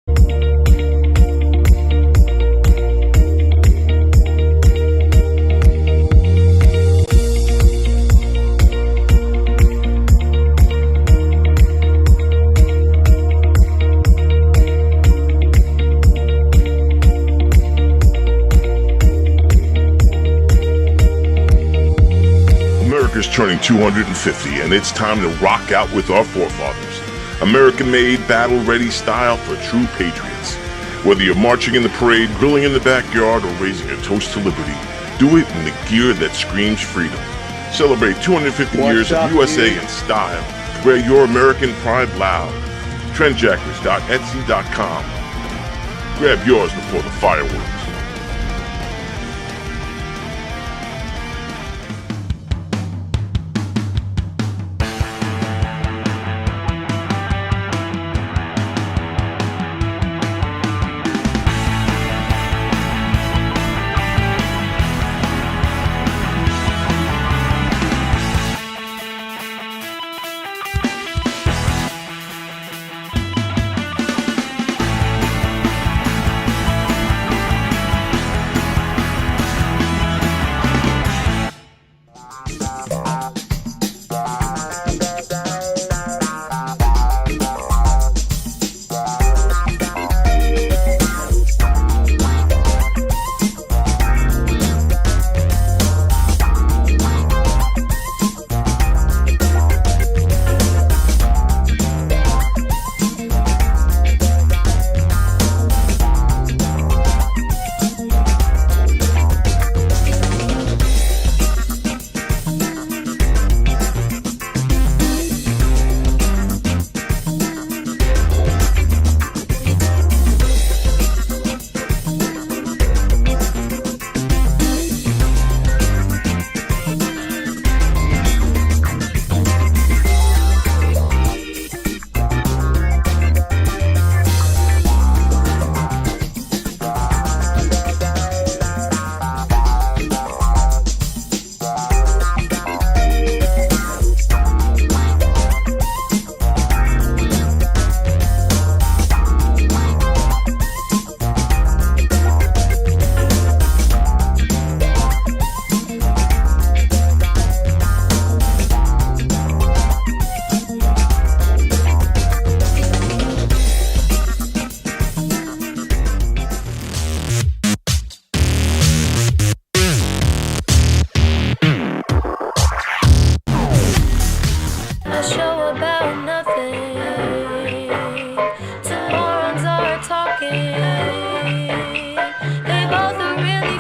America's turning 250, and it's time to rock out with our forefathers. American-made, battle-ready style for true patriots. Whether you're marching in the parade, grilling in the backyard, or raising a toast to liberty, do it in the gear that screams freedom. Celebrate 250 years of USA in style. Wear your American pride loud. Trendjackers.etsy.com. Grab yours before the fireworks.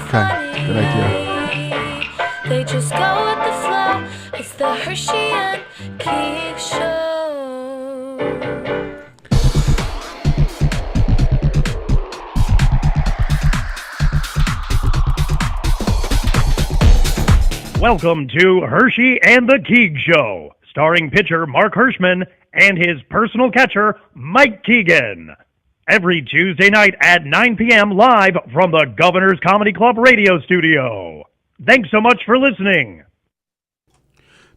Good idea. They just go with the flow. It's the Herschy and Keegs show. Welcome to Herschy and the Keegs Show, starring pitcher Mark Hirschman and his personal catcher, Mike Keegan. Every Tuesday night at 9 p.m. live from the Governor's Comedy Club radio studio. Thanks so much for listening.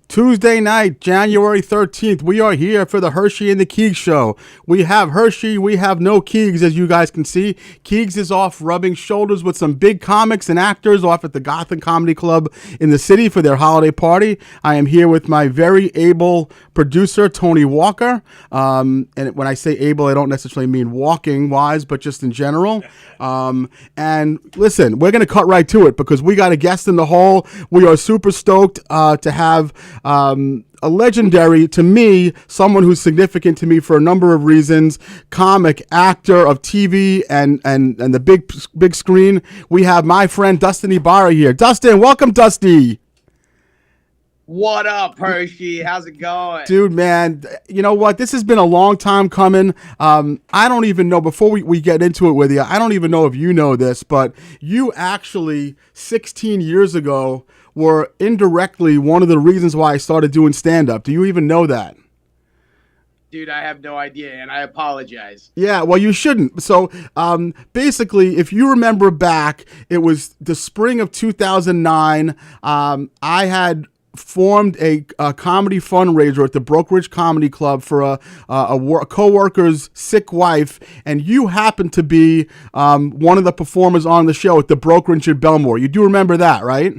Tuesday night, January 13th, we are here for the Herschy and the Keegs show. We have Herschy, we have no Keegs, as you guys can see. Keegs is off rubbing shoulders with some big comics and actors off at the Gotham Comedy Club in the city for their holiday party. I am here with my very able producer, Tony Walker. And when I say able, I don't necessarily mean walking-wise, but just in general. And listen, we're going to cut right to it because we got a guest in the hall. We are super stoked to have a legendary, to me, someone who's significant to me for a number of reasons, comic, actor of TV and the big screen. We have my friend Dustin Ibarra here. Dustin, welcome, Dusty. What up, Hershey? How's it going? Dude, man, you know what? This has been a long time coming. I don't even know, before we get into it with you, I don't even know if you know this, but you actually, 16 years ago, were indirectly one of the reasons why I started doing stand-up. Do you even know that? Dude, I have no idea, and I apologize. Yeah, well, you shouldn't. So, basically, if you remember back, it was the spring of 2009. I had formed a comedy fundraiser at the Brokerage Comedy Club for a co-worker's sick wife, and you happened to be one of the performers on the show at the Brokerage in Belmore. You do remember that, right?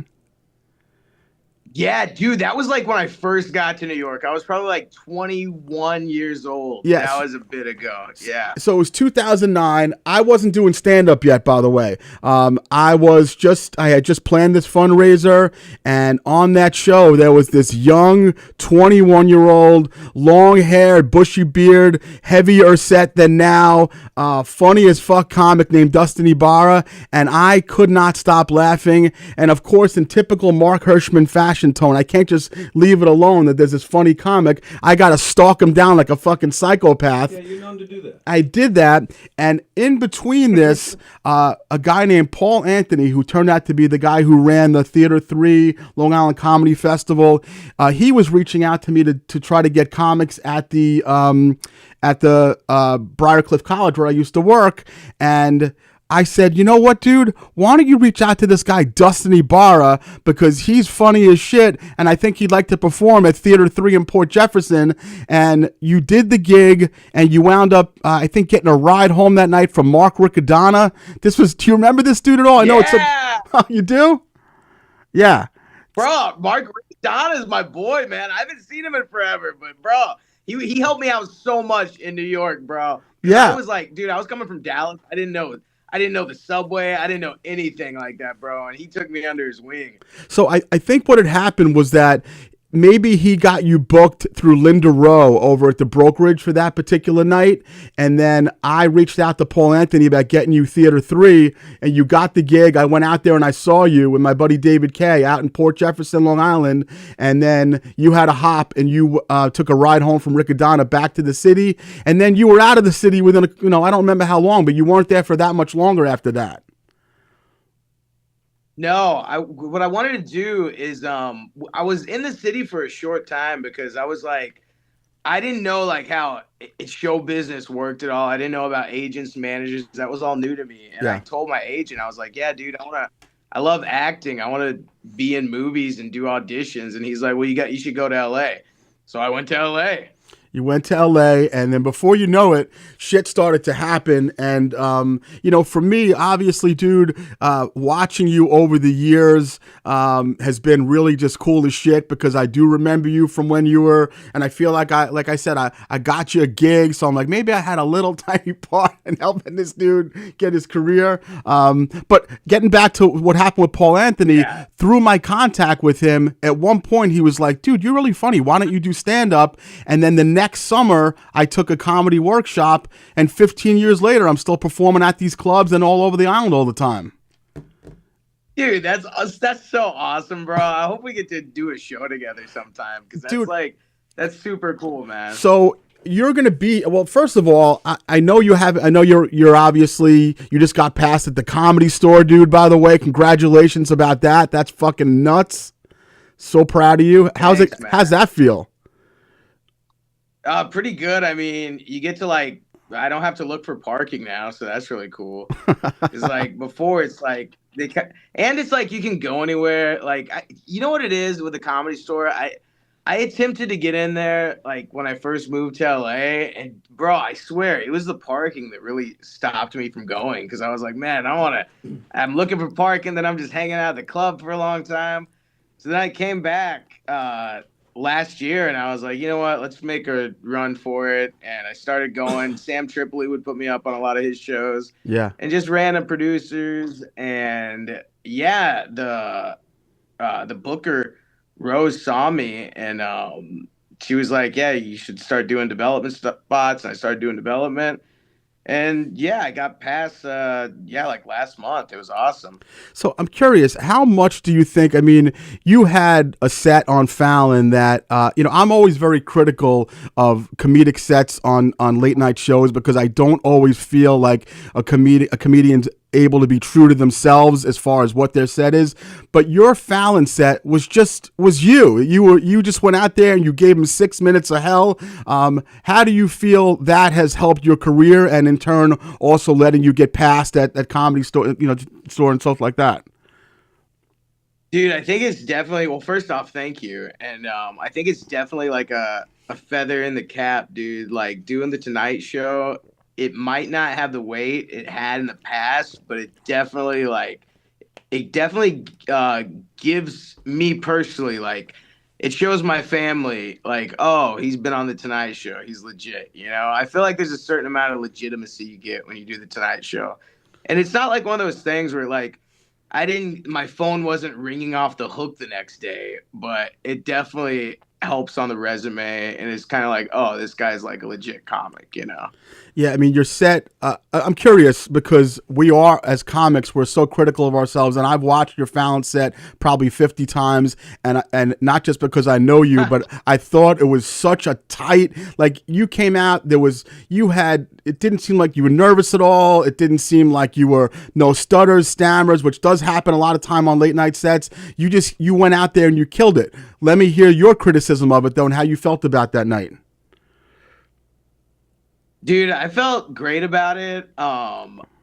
Yeah, dude, that was like when I first got to New York. I was probably like 21 years old. Yes. That was a bit ago. Yeah. So it was 2009. I wasn't doing stand-up yet, by the way. I had just planned this fundraiser, and on that show, there was this young 21-year-old, long-haired, bushy beard, heavier set than now, funny as fuck comic named Dustin Ibarra, and I could not stop laughing. And of course, in typical Mark Hirschman fashion tone, I can't just leave it alone that there's this funny comic. I gotta stalk him down like a fucking psychopath. Yeah, you're known to do that. I did that, and in between this, a guy named Paul Anthony, who turned out to be the guy who ran the Theater 3 Long Island Comedy Festival, he was reaching out to me to try to get comics at the Briarcliff College where I used to work, and I said, you know what, dude? Why don't you reach out to this guy, Dustin Ibarra, because he's funny as shit, and I think he'd like to perform at Theater 3 in Port Jefferson. And you did the gig, and you wound up, I think, getting a ride home that night from Mark Riccadonna. Do you remember this dude at all? I know it's you do? Yeah. Bro, Mark Riccadonna is my boy, man. I haven't seen him in forever, but bro, he helped me out so much in New York, bro. Yeah. I was like, dude, I was coming from Dallas. I didn't know the subway. I didn't know anything like that, bro. And he took me under his wing. So I think what had happened was that maybe he got you booked through Linda Rowe over at the Brokerage for that particular night. And then I reached out to Paul Anthony about getting you Theater 3, and you got the gig. I went out there and I saw you with my buddy David Kay out in Port Jefferson, Long Island. And then you had a hop and you took a ride home from Riccadonna back to the city. And then you were out of the city within, I don't remember how long, but you weren't there for that much longer after that. No, what I wanted to do is I was in the city for a short time because I was like, I didn't know like how show business worked at all. I didn't know about agents, managers. That was all new to me. And I told my agent, I was like, yeah, dude, I love acting. I want to be in movies and do auditions. And he's like, well, you should go to LA. So I went to LA. You went to LA, and then before you know it, shit started to happen. And, for me, obviously, dude, watching you over the years has been really just cool as shit, because I do remember you from when you were, and I feel like I said, I got you a gig. So I'm like, maybe I had a little tiny part in helping this dude get his career. But getting back to what happened with Paul Anthony, through my contact with him, at one point he was like, dude, you're really funny. Why don't you do stand up? And then the next summer, I took a comedy workshop, and 15 years later, I'm still performing at these clubs and all over the island all the time. Dude, that's so awesome, bro. I hope we get to do a show together sometime, because that's super cool, man. So you're gonna be, well, first of all, I know you're obviously, you just got passed at the Comedy Store, dude. By the way, congratulations about that. That's fucking nuts. So proud of you. How's that feel? Pretty good. I mean, you get to I don't have to look for parking now, so that's really cool. It's like before, it's like it's like you can go anywhere. You know what it is with the Comedy Store? I attempted to get in there when I first moved to LA, and bro, I swear it was the parking that really stopped me from going, because I was like, man, I'm looking for parking, then I'm just hanging out at the club for a long time. So then I came back last year, and I was like, you know what, let's make a run for it. And I started going. Sam Tripoli would put me up on a lot of his shows. Yeah. And just random producers. And yeah, the booker Rose saw me, and she was like, yeah, you should start doing development spots. And I started doing development. And yeah, I got past, last month. It was awesome. So I'm curious, how much do you think, I mean, you had a set on Fallon that, I'm always very critical of comedic sets on late night shows, because I don't always feel like a comedian's able to be true to themselves as far as what their set is. But your Fallon set was you. You just went out there and you gave them 6 minutes of hell. How do you feel that has helped your career, and in turn also letting you get past at Comedy Store, store and stuff like that? Dude, I think it's definitely, well, first off, thank you. And I think it's definitely like a feather in the cap, dude. Like doing the Tonight Show, it might not have the weight it had in the past, but it definitely gives me personally, like, it shows my family, like, oh, he's been on the Tonight Show. He's legit. I feel like there's a certain amount of legitimacy you get when you do the Tonight Show. And it's not like one of those things where, like, my phone wasn't ringing off the hook the next day, but it definitely helps on the resume. And it's kind of like, oh, this guy's like a legit comic. Yeah, I mean, your set, I'm curious because we are, as comics, we're so critical of ourselves. And I've watched your Fallon set probably 50 times. And not just because I know you, but I thought it was such a tight, like you came out, it didn't seem like you were nervous at all. It didn't seem like you were no stutters, stammers, which does happen a lot of time on late night sets. You went out there and you killed it. Let me hear your criticism of it, though, and how you felt about that night. Dude, I felt great about it.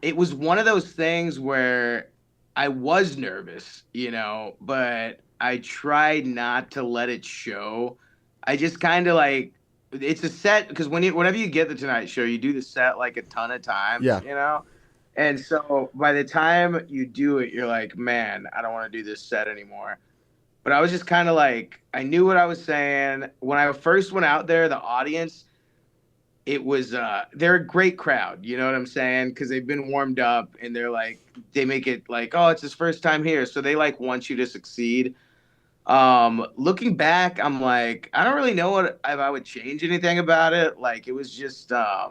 It was one of those things where I was nervous, but I tried not to let it show. I just kind of like, it's a set because whenever you get the Tonight Show, you do the set like a ton of times, Yeah. And so by the time you do it, you're like, man, I don't want to do this set anymore. But I was just kind of like, I knew what I was saying. When I first went out there, the audience, it was they're a great crowd, you know what I'm saying? Because they've been warmed up and they make it like, oh, it's his first time here, so they like want you to succeed. Looking back, I'm like, I don't really know if I would change anything about it. Like, it was just I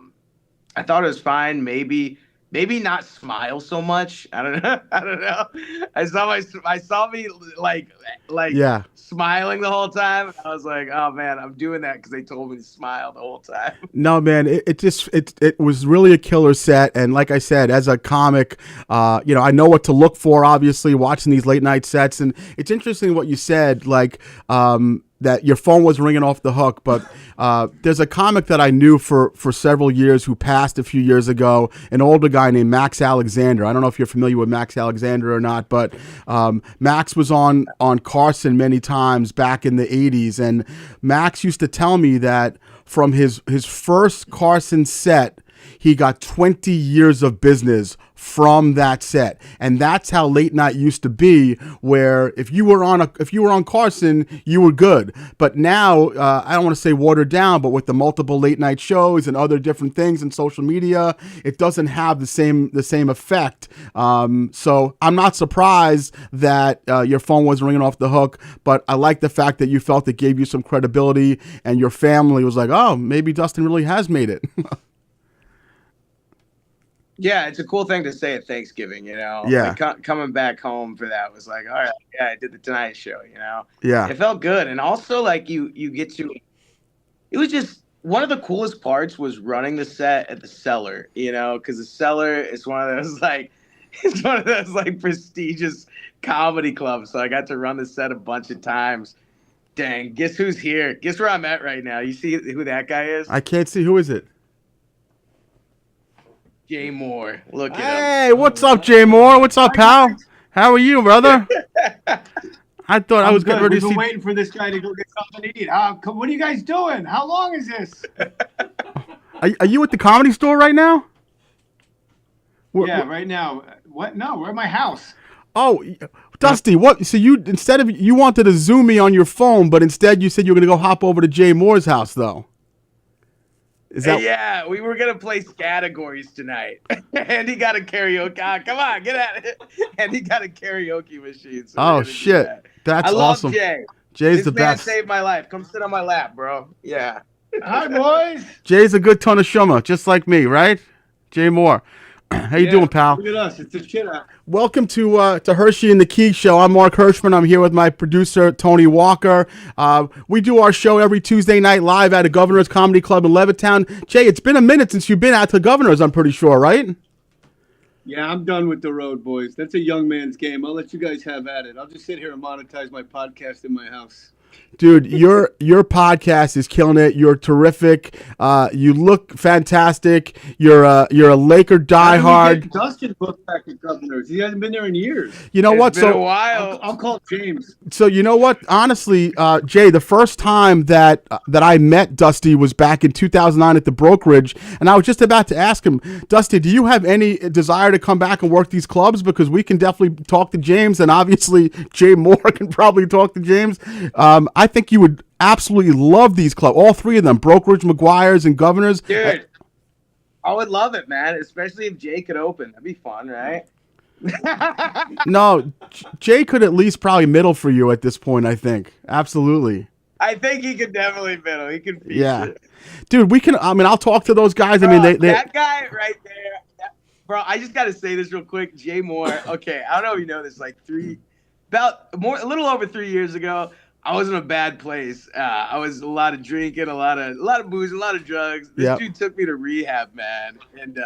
thought it was fine. Maybe not smile so much. I don't know. I don't know. I saw me like Yeah. smiling the whole time. I was like, oh man, I'm doing that because they told me to smile the whole time. No, man, it was really a killer set. And like I said, as a comic, I know what to look for, obviously, watching these late night sets. And it's interesting what you said, like, that your phone was ringing off the hook. But there's a comic that I knew for several years who passed a few years ago, an older guy named Max Alexander. I don't know if you're familiar with Max Alexander or not, but Max was on Carson many times back in the 80s. And Max used to tell me that from his first Carson set, he got 20 years of business from that set. And that's how late night used to be, where if you were on Carson, you were good. But now, I don't want to say watered down, but with the multiple late night shows and other different things in social media, it doesn't have the same effect. So I'm not surprised that your phone was ringing off the hook, but I like the fact that you felt it gave you some credibility and your family was like, oh, maybe Dustin really has made it. Yeah, it's a cool thing to say at Thanksgiving. Yeah. Like, coming back home for that was like, all right, yeah, I did the Tonight Show. Yeah. It felt good. And also, like, you get to, it was just, one of the coolest parts was running the set at the Cellar, because the Cellar is one of those, like, it's one of those, like, prestigious comedy clubs. So I got to run the set a bunch of times. Dang, guess who's here? Guess where I'm at right now? You see who that guy is? I can't see. Who is it? Jay Moore. Look at him. Hey, what's up, Jay Moore? What's up, pal? How are you, brother? I thought I was getting ready to see. We've been waiting for this guy to go get something to eat. What are you guys doing? How long is this? Are you at the Comedy Store right now? Right now. What? No, we're at my house. Oh, Dusty, what? So you wanted to Zoom me on your phone, but instead you said you were going to go hop over to Jay Moore's house, though. Is that? Yeah, we were gonna play categories tonight, and he got a karaoke. Come on, get at it! And he got a karaoke machine. So oh shit, that's awesome. I love Jay. Jay's the this man best. Saved my life. Come sit on my lap, bro. Yeah. Hi, boys. Jay's a good ton of shumma, just like me, right? Jay Moore. How you doing, pal? Look at us. It's a shit out. Welcome to Herschy and the Keegs Show. I'm Mark Hirschman. I'm here with my producer, Tony Walker. We do our show every Tuesday night live at a Governor's Comedy Club in Levittown. Jay, it's been a minute since you've been out to Governor's, I'm pretty sure, right? Yeah, I'm done with the road, boys. That's a young man's game. I'll let you guys have at it. I'll just sit here and monetize my podcast in my house. Dude, your podcast is killing it. You're terrific. You look fantastic. You're a Laker diehard. Dustin booked back to Governors. He hasn't been there in years. You know what? It's been a So while. I'll call James. So you know what? Honestly, Jay, the first time that I met Dusty was back in 2009 at the brokerage, and I was just about to ask him, Dusty, do you have any desire to come back and work these clubs? Because we can definitely talk to James, and obviously Jay Moore can probably talk to James. I think you would absolutely love these clubs, all three of them, brokerage, McGuire's, and Governors. Dude, I would love it, man. Especially if Jay could open. That'd be fun, right? No, Jay could at least probably middle for you at this point, I think. Absolutely. I think he could definitely middle. He could feature. Yeah. Dude, I'll talk to those guys. Bro, I mean, they that guy right there. Bro, I just got to say this real quick. Jay Moore. Okay, I don't know if you know this. Like a little over 3 years ago, I was in a bad place. I was a lot of drinking, a lot of booze, a lot of drugs. This dude took me to rehab, man, and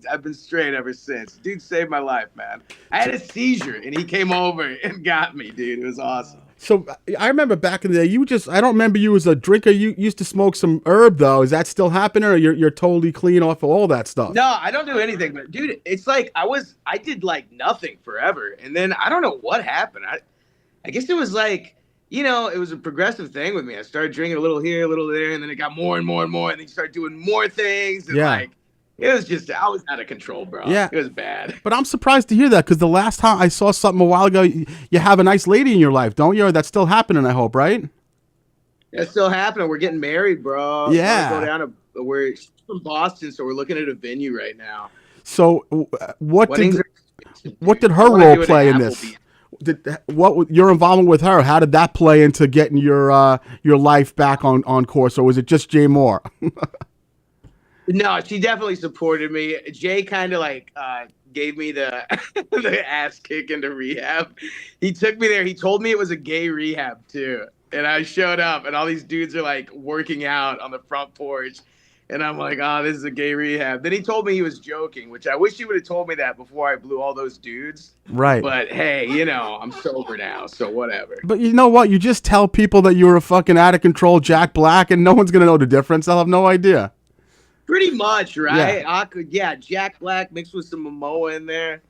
I've been straight ever since. Dude saved my life, man. I had a seizure, and he came over and got me, dude. It was awesome. So I remember back in the day, I don't remember you as a drinker. You used to smoke some herb, though. Is that still happening, or you're totally clean off of all that stuff? No, I don't do anything, but dude, it's like I did like nothing forever, and then I don't know what happened. I guess it was like, it was a progressive thing with me. I started drinking a little here, a little there, and then it got more and more and more, and then you start doing more things, and it was just, I was out of control, bro. Yeah. It was bad. But I'm surprised to hear that, because the last time I saw something a while ago, you have a nice lady in your life, don't you? That's still happening, I hope, right? It's still happening. We're getting married, bro. Yeah. Go down we're from Boston, so we're looking at a venue right now. So what did her role play in this? What your involvement with her? How did that play into getting your life back on course, or was it just Jay Moore? No, she definitely supported me. Jay kind of gave me the the ass kick into rehab. He took me there. He told me it was a gay rehab too, and I showed up, and all these dudes are like working out on the front porch. And I'm like, oh, this is a gay rehab. Then he told me he was joking, which I wish he would have told me that before I blew all those dudes. Right. But hey, I'm sober now, so whatever. But you know what? You just tell people that you're a fucking out of control Jack Black, and no one's gonna know the difference. They'll have no idea. Pretty much, right? Yeah, Jack Black mixed with some Momoa in there.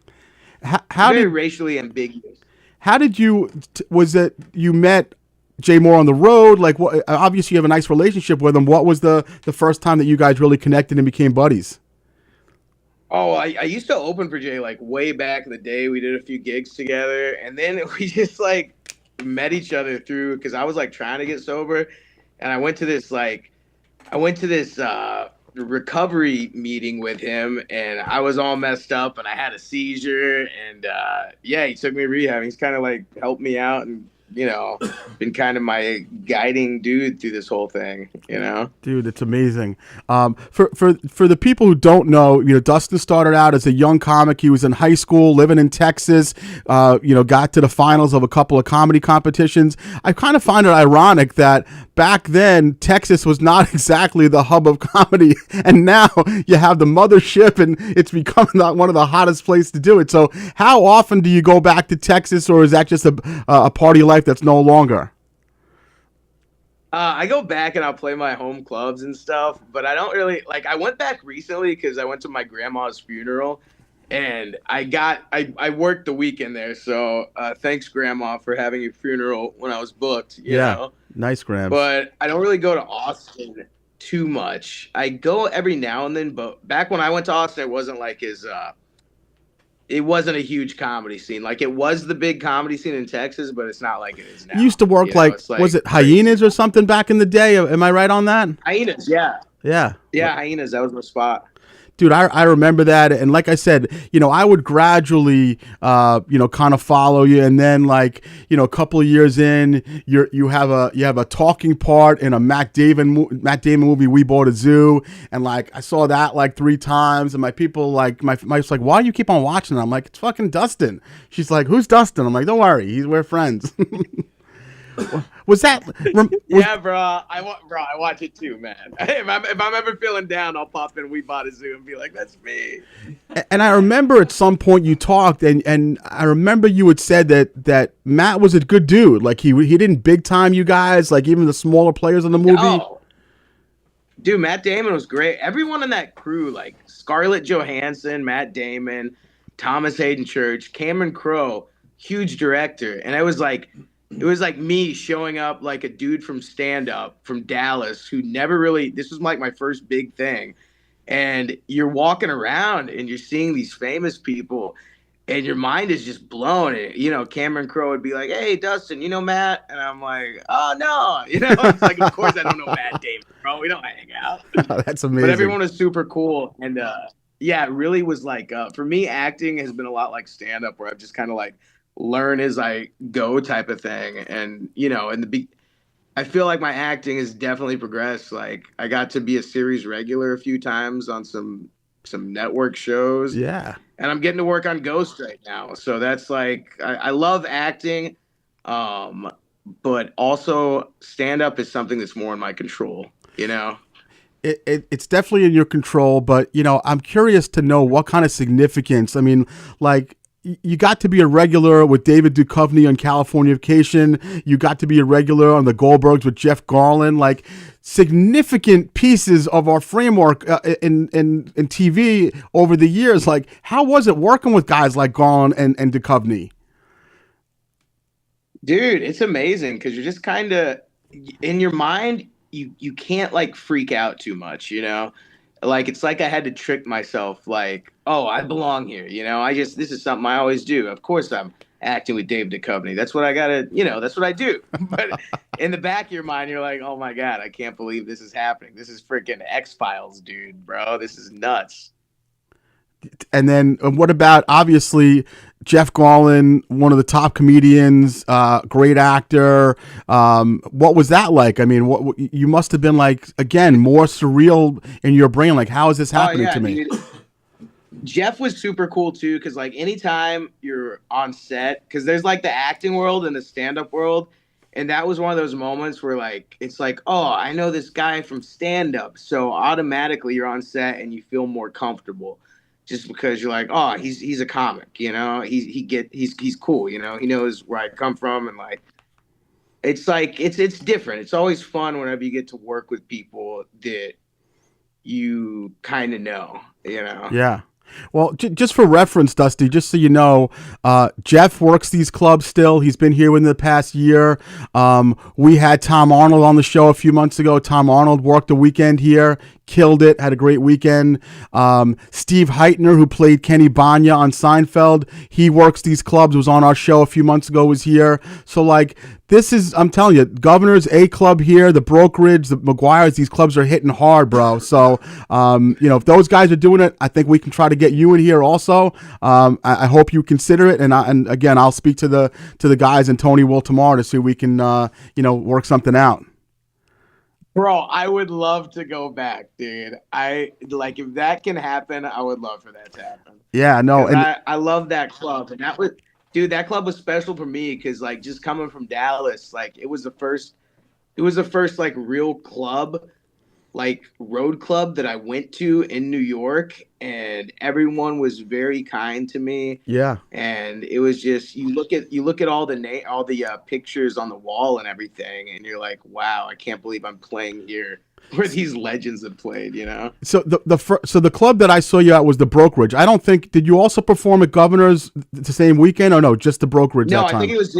Very racially ambiguous. How did you? Was it you met Jay Moore on the road? Like, what? Obviously, you have a nice relationship with him. What was the first time that you guys really connected and became buddies? Oh, I used to open for Jay way back in the day. We did a few gigs together, and then we just met each other through, because I was trying to get sober, and I went to this recovery meeting with him, and I was all messed up, and I had a seizure, and he took me to rehab. He's kind of helped me out, and been kind of my guiding dude through this whole thing, Dude, it's amazing. For the people who don't know, Dustin started out as a young comic. He was in high school, living in Texas, got to the finals of a couple of comedy competitions. I kind of find it ironic that back then, Texas was not exactly the hub of comedy, and now you have the mothership, and it's become one of the hottest places to do it. So how often do you go back to Texas, or is that just a part of your life that's no longer? I go back and I'll play my home clubs and stuff, but I don't really I went back recently because I went to my grandma's funeral, and I worked the weekend there. So thanks, Grandma, for having your funeral when I was booked. You know? Nice, Graham. But I don't really go to Austin too much. I go every now and then, but back when I went to Austin, it wasn't it wasn't a huge comedy scene. It was the big comedy scene in Texas, but it's not like it is now. You used to work was it Hyenas or something back in the day? Am I right on that? Hyenas, yeah. Yeah. Yeah, Hyenas, that was my spot. Dude, I remember that, and like I said, I would gradually, kind of follow you, and then a couple of years in, you have a talking part in a Matt Damon movie, We Bought a Zoo, and I saw that 3 times, and my people my wife's like, why do you keep on watching it? I'm like, it's fucking Dustin. She's like, who's Dustin? I'm like, don't worry, we're friends. Was that? Yeah, bro. I watch it too, man. If I'm ever feeling down, I'll pop in We Bought a Zoo and be like, "That's me." And I remember at some point you talked, and I remember you had said that Matt was a good dude. Like he didn't big time you guys, like even the smaller players in the movie. Oh, dude, Matt Damon was great. Everyone in that crew, like Scarlett Johansson, Matt Damon, Thomas Hayden Church, Cameron Crowe, huge director, and it was like me showing up like a dude from stand up from Dallas who never really. This was like my first big thing, and you're walking around and you're seeing these famous people. And your mind is just blown. And, you know, Cameron Crowe would be like, "Hey, Dustin, you know Matt?" And I'm like, "Oh, no." You know, it's like, of course I don't know Matt Damon, bro. We don't hang out. That's amazing. But everyone was super cool. And, yeah, it really was like, for me, acting has been a lot like stand-up where I've just kind of like learn as I go type of thing. And, you know, I feel like my acting has definitely progressed. Like, I got to be a series regular a few times on some network shows. Yeah. And I'm getting to work on Ghost right now. So that's like, I love acting, but also stand-up is something that's more in my control, you know? It's definitely in your control, but, you know, I'm curious to know what kind of significance. I mean, like, you got to be a regular with David Duchovny on Californication. You got to be a regular on the Goldbergs with Jeff Garlin. Like, significant pieces of our framework in TV over the years. Like, how was it working with guys like Garlin and Duchovny? Dude, it's amazing because you're just kind of in your mind. You can't like freak out too much, you know. Like, it's like I had to trick myself, like, oh, I belong here, you know. This is something I always do. Of course I'm acting with Dave Duchovny. That's what I gotta, you know, that's what I do. But in the back of your mind, you're like, oh my God, I can't believe this is happening. This is freaking X-Files, dude, bro. This is nuts. And then what about, obviously, Jeff Garlin, one of the top comedians, great actor. What was that like? I mean, what you must have been like, again, more surreal in your brain. Like, how is this happening to me? Dude. Jeff was super cool too, because like anytime you're on set, because there's like the acting world and the stand-up world, and that was one of those moments where like it's like, oh, I know this guy from stand-up, so automatically you're on set and you feel more comfortable. Just because you're like, oh, he's a comic, you know, he's cool, you know, he knows where I come from, and like, it's like it's different. It's always fun whenever you get to work with people that you kind of know, you know. Yeah. Well, just for reference, Dusty, just so you know, Jeff works these clubs still. He's been here within the past year. We had Tom Arnold on the show a few months ago. Tom Arnold worked a weekend here, killed it, had a great weekend. Steve Heitner, who played Kenny Banya on Seinfeld, he works these clubs, was on our show a few months ago, was here. So, like, this is, I'm telling you, Governor's A Club here, the Brokerage, the McGuire's, these clubs are hitting hard, bro. So, you know, if those guys are doing it, I think we can try to get you in here also. I hope you consider it. And again, I'll speak to the guys and Tony will tomorrow to see if we can, you know, work something out. Bro, I would love to go back, dude. Like, if that can happen, I would love for that to happen. Yeah, no. And I love that club. And that club was special for me because, like, just coming from Dallas, like, it was the first like real club, like road club that I went to in New York, and everyone was very kind to me. Yeah. And it was just, you look at all the pictures on the wall and everything, and you're like, wow, I can't believe I'm playing here where these legends have played, you know? So the club that I saw you at was the Brokerage. I don't think, did you also perform at Governor's the same weekend, or no, just the Brokerage that time? No, I think it was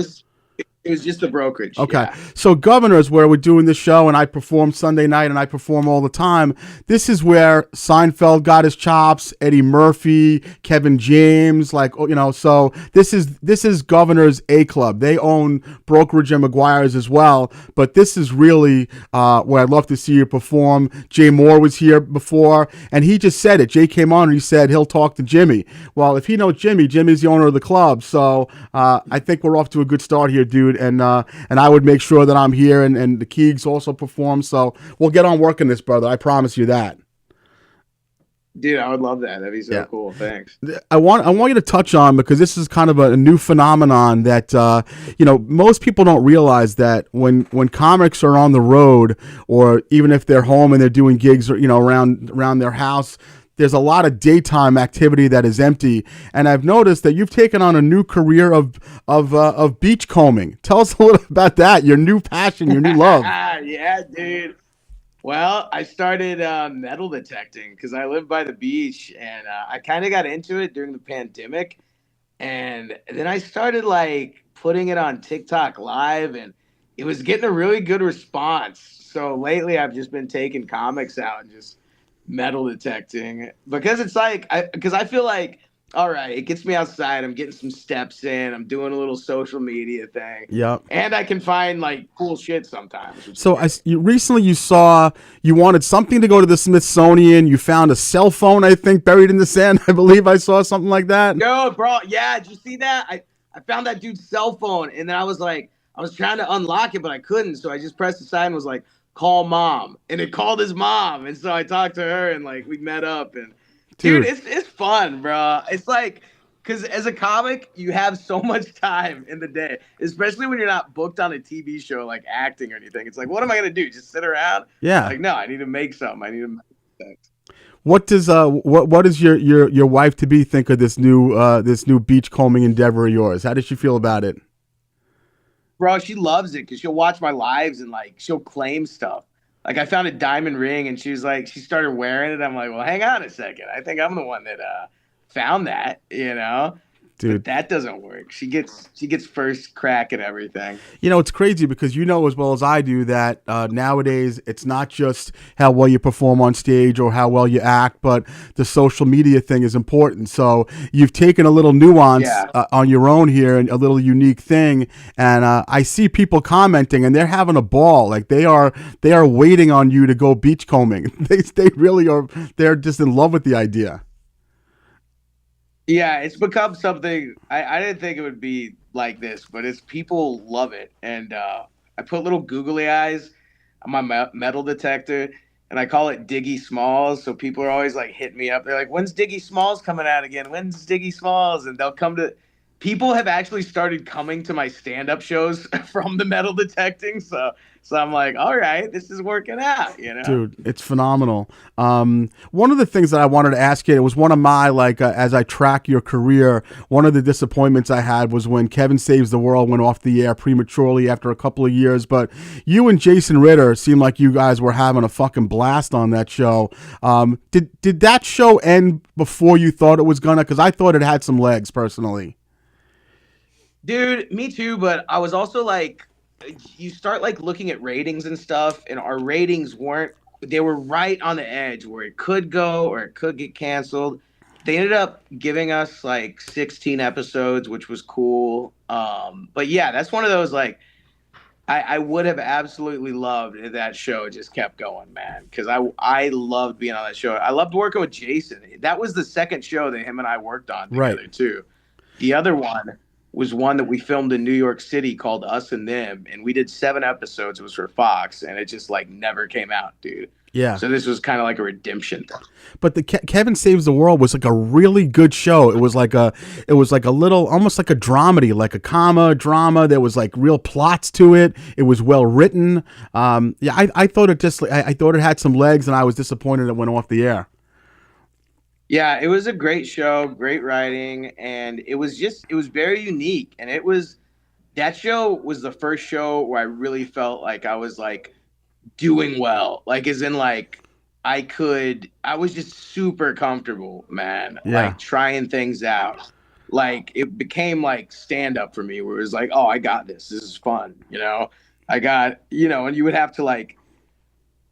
just the Brokerage. Okay. Yeah. So Governor's, where we're doing this show, and I perform Sunday night, and I perform all the time. This is where Seinfeld got his chops, Eddie Murphy, Kevin James, like, you know, so this is Governor's A Club. They own Brokerage and McGuire's as well, but this is really where I'd love to see you perform. Jay Moore was here before, and he just said it. Jay came on and he said he'll talk to Jimmy. Well, if he knows Jimmy, Jimmy's the owner of the club, so I think we're off to a good start here, dude. And I would make sure that I'm here, and the Keegs also perform. So we'll get on working this, brother. I promise you that. Dude, I would love that. That'd be so Yeah. cool. Thanks. I want you to touch on, because this is kind of a new phenomenon that most people don't realize, that when comics are on the road, or even if they're home and they're doing gigs, or around their house, there's a lot of daytime activity that is empty. And I've noticed that you've taken on a new career of beach combing. Tell us a little about that, your new passion, your new love. Yeah, dude. Well, I started metal detecting because I live by the beach, and I kind of got into it during the pandemic. And then I started like putting it on TikTok live, and it was getting a really good response. So lately I've just been taking comics out and just metal detecting, because it's like because I feel like, all right, it gets me outside, I'm getting some steps in, I'm doing a little social media thing. Yep. And I can find like cool shit sometimes. So recently you saw you wanted something to go to the Smithsonian. You found a cell phone, I think, buried in the sand. I believe I saw something like that. Yo, bro, yeah, did you see that? I found that dude's cell phone, and then I was like, I was trying to unlock it, but I couldn't, so I just pressed the side and was like, call mom, and it called his mom, and so I talked to her, and like we met up, and dude, it's fun, bro. It's like, because as a comic, you have so much time in the day, especially when you're not booked on a TV show like acting or anything. It's like, what am I gonna do? Just sit around? Yeah. Like, no, I need to make something. I need to make things. What does what does your wife to be think of this new beach combing endeavor of yours? How does she feel about it? Bro, she loves it because she'll watch my lives and like she'll claim stuff. Like I found a diamond ring and she was like, she started wearing it. I'm like, well, hang on a second. I think I'm the one that found that, you know? Dude, but that doesn't work. She gets first crack at everything. It's crazy because you know as well as I do that nowadays it's not just how well you perform on stage or how well you act, but the social media thing is important. So you've taken a little nuance on your own here, and a little unique thing. And I see people commenting and they're having a ball. Like they are waiting on you to go beach combing. They really are. They're just in love with the idea. Yeah, it's become something I didn't think it would be like this, but it's people love it. And I put little googly eyes on my metal detector, and I call it Diggy Smalls. So people are always like hitting me up. They're like, "When's Diggy Smalls coming out again? When's Diggy Smalls?" And they'll come to. People have actually started coming to my stand-up shows from the metal detecting. So I'm like, all right, this is working out, you know? Dude, it's phenomenal. One of the things that I wanted to ask you, it was one of my, as I track your career, one of the disappointments I had was when Kevin Saves the World went off the air prematurely after a couple of years. But you and Jason Ritter seemed like you guys were having a fucking blast on that show. Did that show end before you thought it was gonna? Because I thought it had some legs, personally. Dude, me too, but I was also like, you start like looking at ratings and stuff, and our ratings they were right on the edge where it could go or it could get canceled. They ended up giving us like 16 episodes, which was cool. But yeah, that's one of those like I would have absolutely loved if that show just kept going, man, because I loved being on that show. I loved working with Jason. That was the second show that him and I worked on together too. The other one was one that we filmed in New York City called Us and Them, and we did 7 episodes. It was for Fox, and it just like never came out, dude. Yeah. So this was kind of like a redemption thing. But the Kevin Saves the World was like a really good show. It was like a little, almost like a dramedy, like a drama. There was like real plots to it. It was well written. I thought I thought it had some legs, and I was disappointed it went off the air. Yeah, it was a great show, great writing, and it was very unique. And that show was the first show where I really felt like I was like doing well. Like as in like I was just super comfortable, man. Yeah. Like trying things out. Like it became like stand up for me where it was like, oh, I got this. This is fun, you know? I got, and you would have to like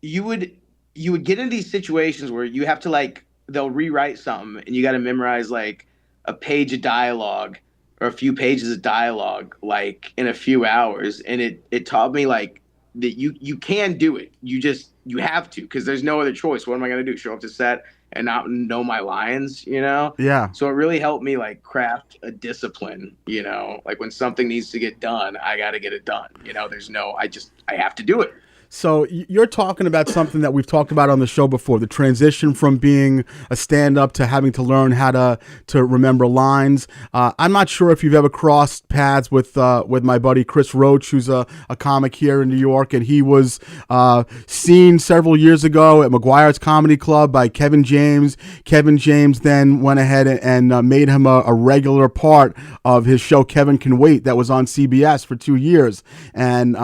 you would get in these situations where you have to like they'll rewrite something and you got to memorize like a page of dialogue or a few pages of dialogue like in a few hours, and it taught me like that you can do it. You have to, because there's no other choice. What am I going to do? Show up to set and not know my lines, Yeah. So it really helped me like craft a discipline, like when something needs to get done, I got to get it done. I have to do it. So you're talking about something that we've talked about on the show before, the transition from being a stand-up to having to learn how to remember lines. I'm not sure if you've ever crossed paths with my buddy Chris Roach, who's a comic here in New York, and he was seen several years ago at McGuire's Comedy Club by Kevin James. Kevin James then went ahead and made him a regular part of his show Kevin Can Wait that was on CBS for 2 years. And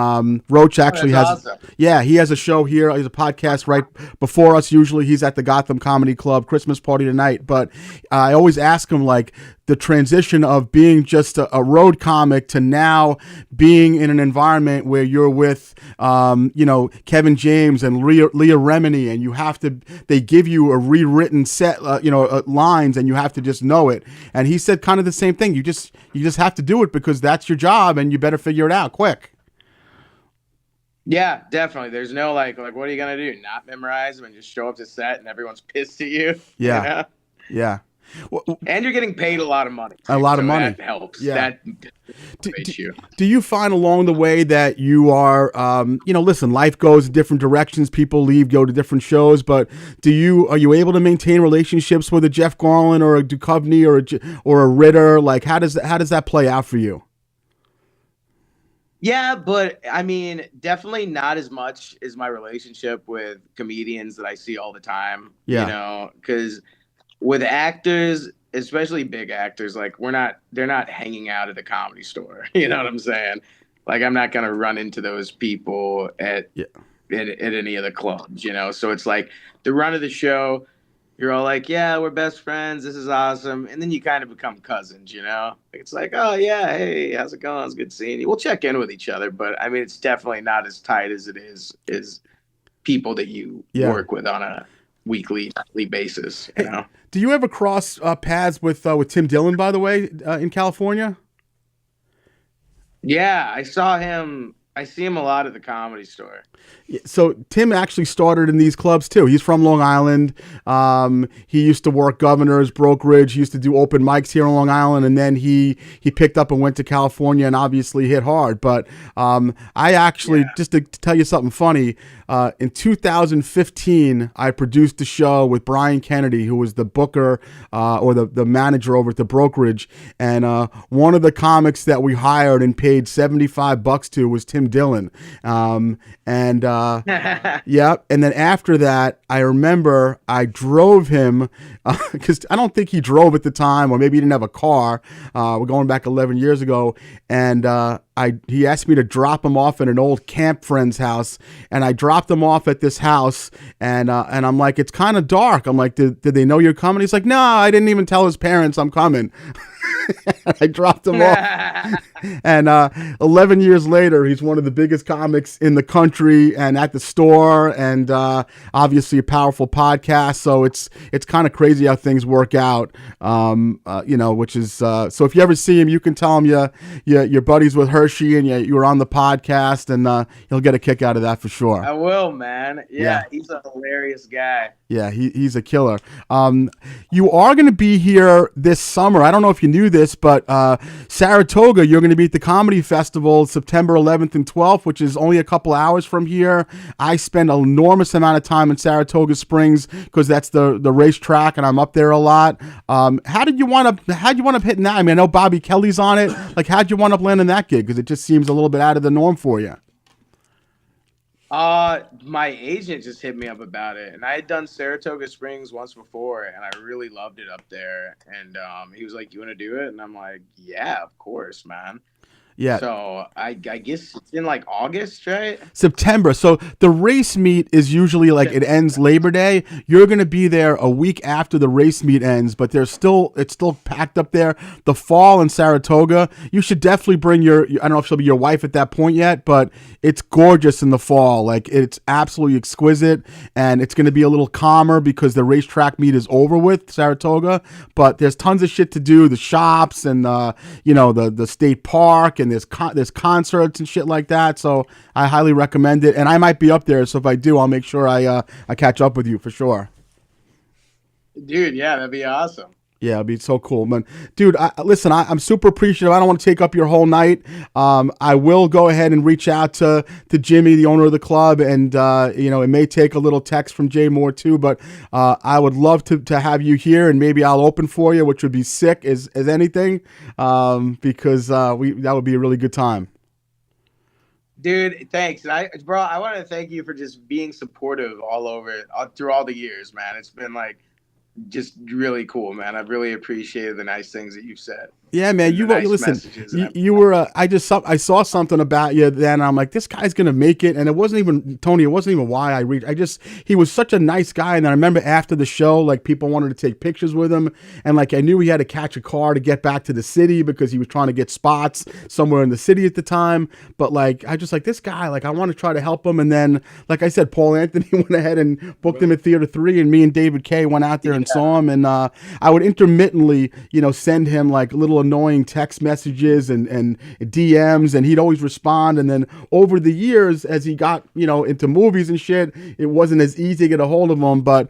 Roach actually has... Awesome. Yeah, he has a show here. He has a podcast right before us. Usually he's at the Gotham Comedy Club Christmas party tonight. But I always ask him, like, the transition of being just a road comic to now being in an environment where you're with, Kevin James and Leah Remini, and they give you a rewritten set, lines, and you have to just know it. And he said kind of the same thing. You just have to do it because that's your job, and you better figure it out quick. Yeah, definitely. There's no like what are you gonna do? Not memorize them and just show up to set and everyone's pissed at you? Yeah, you know? Yeah. Well, and you're getting paid a lot of money. A lot of money. That helps. Yeah. That motivates you. Do you find along the way that you are, listen, life goes in different directions. People leave, go to different shows, but are you able to maintain relationships with a Jeff Garlin or a Duchovny or a Ritter? Like, how does that play out for you? Yeah, but I mean, definitely not as much as my relationship with comedians that I see all the time. Yeah. Because with actors, especially big actors, like they're not hanging out at the Comedy Store. You know what I'm saying? Like, I'm not gonna run into those people at any of the clubs. So it's like the run of the show. You're all like, yeah, we're best friends. This is awesome. And then you kind of become cousins, It's like, oh, yeah, hey, how's it going? It's good seeing you. We'll check in with each other. But, I mean, it's definitely not as tight as it is people that you work with on a weekly basis, Do you ever cross paths with Tim Dillon, by the way, in California? Yeah, I see him a lot at the Comedy Store. So Tim actually started in these clubs too. He's from Long Island. He used to work Governor's brokerage. He used to do open mics here on Long Island, and then he picked up and went to California and obviously hit hard. But I actually, just to tell you something funny, in 2015, I produced a show with Brian Kennedy, who was the booker or the manager over at the brokerage. And one of the comics that we hired and paid $75 to was Tim Dillon. Yeah. And then after that, I remember I drove him because I don't think he drove at the time, or maybe he didn't have a car. We're going back 11 years ago. And he asked me to drop him off at an old camp friend's house. And I dropped him off at this house. And I'm like, it's kind of dark. I'm like, did they know you're coming? He's like, no, I didn't even tell his parents I'm coming. I dropped him off. And 11 years later, he's one of the biggest comics in the country and at the store, and obviously a powerful podcast. So it's kind of crazy how things work out, which is so if you ever see him, you can tell him you're buddies with Herschy and you were on the podcast, and he'll get a kick out of that for sure. I will, man. Yeah. He's a hilarious guy. Yeah, he's a killer. You are going to be here this summer. I don't know if you knew this, but Saratoga, you're going to be at the Comedy Festival September 11th and 12th, which is only a couple hours from here. I spend an enormous amount of time in Saratoga Springs because that's the racetrack, and I'm up there a lot. How'd you wind up hitting that? I mean, I know Bobby Kelly's on it. Like, how'd you wind up landing that gig? Because it just seems a little bit out of the norm for you. My agent just hit me up about it, and I had done Saratoga Springs once before, and I really loved it up there. And he was like, "You want to do it?" And I'm like, "Yeah, of course, man." Yeah. So I guess it's in like August, right? September. So the race meet is usually like it ends Labor Day. You're going to be there a week after the race meet ends, but it's still packed up there. The fall in Saratoga, you should definitely bring I don't know if she'll be your wife at that point yet, but it's gorgeous in the fall. Like, it's absolutely exquisite, and it's going to be a little calmer because the racetrack meet is over with, Saratoga, but there's tons of shit to do, the shops and the state park, and there's concerts and shit like that. So I highly recommend it, and I might be up there. So if I do, I'll make sure I catch up with you for sure. Dude, yeah, that'd be awesome. Yeah, it'd be so cool, man. Dude, listen, I'm super appreciative. I don't want to take up your whole night. I will go ahead and reach out to Jimmy, the owner of the club, and it may take a little text from Jay Moore too, but I would love to have you here, and maybe I'll open for you, which would be sick as anything, because that would be a really good time. Dude, thanks. And I want to thank you for just being supportive all over it, through all the years, man. It's been like just really cool, man. I've really appreciated the nice things that you've said. Yeah, man. You listen. You were. I saw something about you then. And I'm like, this guy's gonna make it. And it wasn't even Tony. It wasn't even why I reached. He was such a nice guy. And I remember after the show, like people wanted to take pictures with him, and like I knew he had to catch a car to get back to the city because he was trying to get spots somewhere in the city at the time. But like I just like this guy. Like I want to try to help him. And then, like I said, Paul Anthony went ahead and booked him at Theater 3, and me and David Kay went out there and saw him. And I would intermittently, send him like little annoying text messages and DMs, and he'd always respond. And then over the years, as he got into movies and shit, it wasn't as easy to get a hold of him. But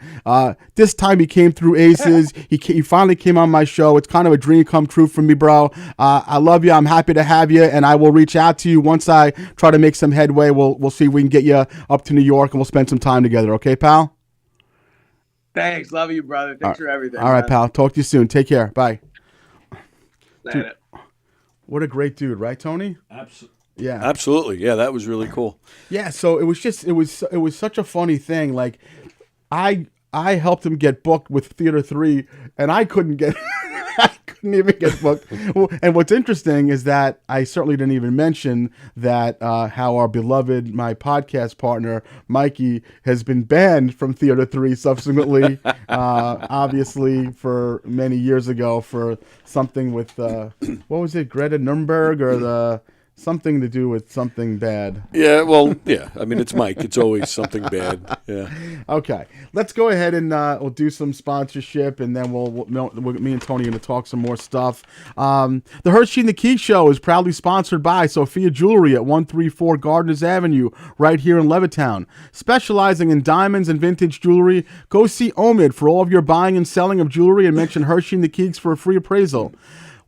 this time he came through aces. He finally came on my show. It's kind of a dream come true for me, bro. I love you. I'm happy to have you, and I will reach out to you once I try to make some headway. We'll see if we can get you up to New York, and we'll spend some time together. Okay, pal? Thanks. Love you, brother. Thanks for everything. All right, pal. Talk to you soon. Take care. Bye. Dude, what a great dude, right, Tony? Absolutely. Yeah. Absolutely. Yeah, that was really cool. Yeah, so it was such a funny thing. Like I helped him get booked with Theater 3, and I couldn't even get booked. And what's interesting is that I certainly didn't even mention that how our beloved, my podcast partner, Mikey, has been banned from Theater 3 subsequently, obviously for many years ago for something with, what was it, Greta Nuremberg or something to do with something bad. Yeah, well, yeah. I mean, it's Mike. It's always something bad. Yeah. Okay, let's go ahead and we'll do some sponsorship, and then me and Tony are going to talk some more stuff. The Herschy and the Keegs Show is proudly sponsored by Sophia Jewelry at 134 Gardners Avenue, right here in Levittown. Specializing in diamonds and vintage jewelry, go see Omid for all of your buying and selling of jewelry, and mention Herschy and the Keegs for a free appraisal.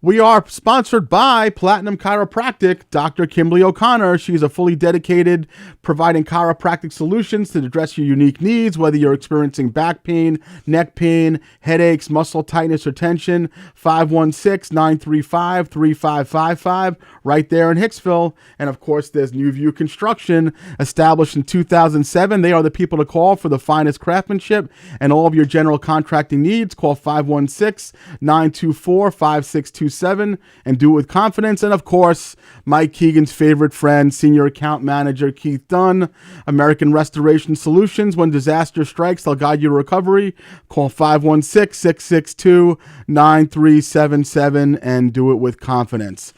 We are sponsored by Platinum Chiropractic, Dr. Kimberly O'Connor. She's a fully dedicated providing chiropractic solutions to address your unique needs, whether you're experiencing back pain, neck pain, headaches, muscle tightness, or tension. 516-935-3555, right there in Hicksville. And of course, there's New View Construction, established in 2007. They are the people to call for the finest craftsmanship and all of your general contracting needs. Call 516-924-5627. And do it with confidence. And of course, Mike Keegan's favorite friend, Senior Account Manager Keith Dunn, American Restoration Solutions. When disaster strikes, they'll guide you to recovery. Call 516-662-9377 and do it with confidence.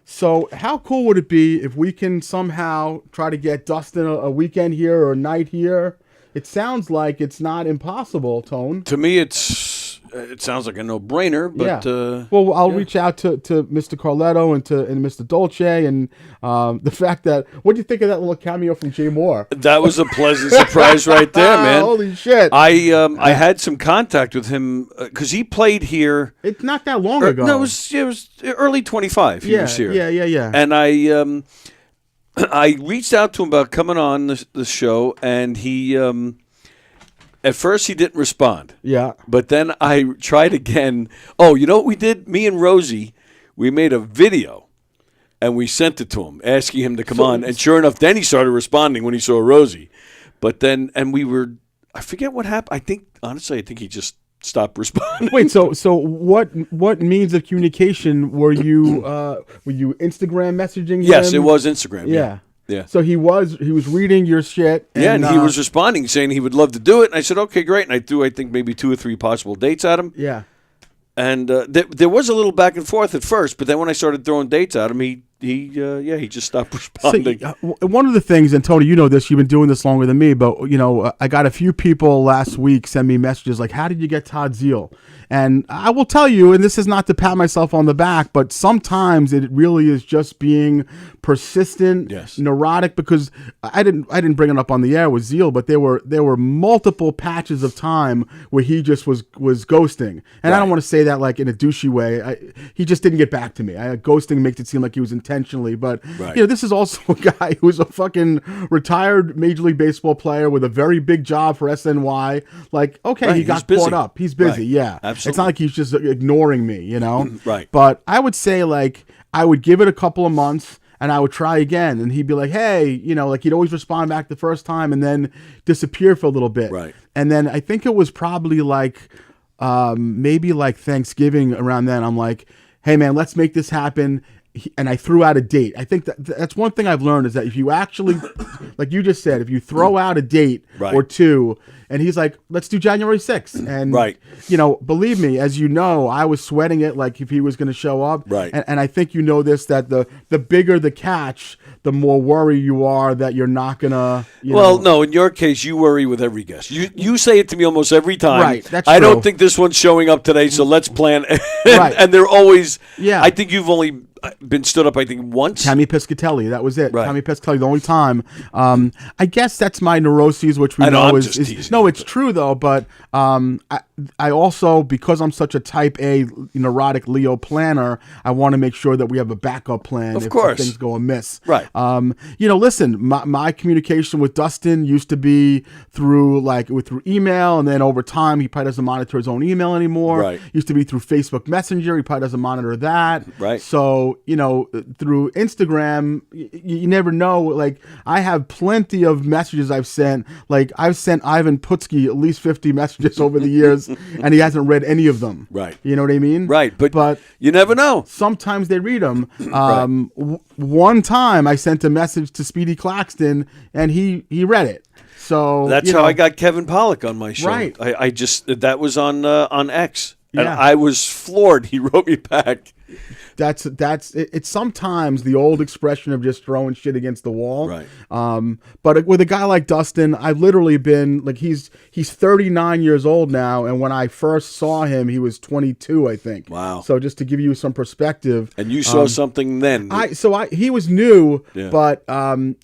So how cool would it be if we can somehow try to get Dustin a weekend here or a night here? It sounds like it's not impossible, Tone. To me, it sounds like a no-brainer, but well, I'll reach out to Mr. Carletto and Mr. Dolce, and the fact that, what do you think of that little cameo from Jay Moore? That was a pleasant surprise right there, man. Holy shit! I had some contact with him because he played here. It's not that long ago. No, it was early 25. He was here. Yeah. And I reached out to him about coming on the show, and he. At first, he didn't respond. Yeah. But then I tried again. Oh, you know what we did? Me and Rosie, we made a video, and we sent it to him, asking him to come on. And sure enough, then he started responding when he saw Rosie. But then, I forget what happened. Honestly, I think he just stopped responding. Wait, so what means of communication were you Instagram messaging him? Yes, it was Instagram. Yeah. Yeah. So he was reading your shit. And he was responding, saying he would love to do it. And I said, okay, great. And I threw, I think, maybe 2 or 3 possible dates at him. Yeah. And there was a little back and forth at first, but then when I started throwing dates at him, he he just stopped responding. One of the things, and Tony, you know this, you've been doing this longer than me, but I got a few people last week send me messages like, how did you get Todd Zeal? And I will tell you, and this is not to pat myself on the back, but sometimes it really is just being persistent, neurotic, because I didn't bring it up on the air with Zeal, but there were multiple patches of time where he just was ghosting. And I don't want to say that like in a douchey way. He just didn't get back to me. Ghosting makes it seem like he was intentionally, but this is also a guy who's a fucking retired Major League Baseball player with a very big job for SNY. Like, okay, he got caught up. He's busy, Absolutely. It's not like he's just ignoring me, Right. But I would say, like, I would give it a couple of months and I would try again. And he'd be like, hey, like he'd always respond back the first time and then disappear for a little bit. Right. And then I think it was probably like, maybe like Thanksgiving around then. I'm like, hey, man, let's make this happen. And I threw out a date. I think that's one thing I've learned is that if you actually, like you just said, if you throw out a date or two, and he's like, let's do January 6th. And, believe me, as you know, I was sweating it like if he was going to show up. Right. And I think you know this, that the bigger the catch, the more worried you are that you're not going to, no, in your case, you worry with every guest. You say it to me almost every time. Right, that's I true. don't think this one's showing up today, so let's plan. Right. And they're always, I think you've only been stood up, I think, once. Tammy Piscatelli, that was it. Right. Tammy Piscatelli, the only time. I guess that's my neuroses, which we know is no, it's true though. But I also, because I'm such a Type A neurotic Leo planner, I want to make sure that we have a backup plan if things go amiss. Right. Listen, my communication with Dustin used to be through email, and then over time he probably doesn't monitor his own email anymore. Right. Used to be through Facebook Messenger. He probably doesn't monitor that. Right. So, through Instagram, you never know. Like, I have plenty of messages I've sent. Like, I've sent Ivan Putski at least 50 messages over the years, and he hasn't read any of them. Right. You know what I mean? Right. But you never know. Sometimes they read them. One time I sent a message to Speedy Claxton, and he read it. So that's how I got Kevin Pollak on my show. Right. I just, that was on X. And Yeah. I was floored. He wrote me back. It's sometimes the old expression of just throwing shit against the wall. Right. But with a guy like Dustin, I've literally been like, he's 39 years old now, and when I first saw him, he was 22, I think. Wow. So just to give you some perspective. And you saw something then. He was new, Yeah. but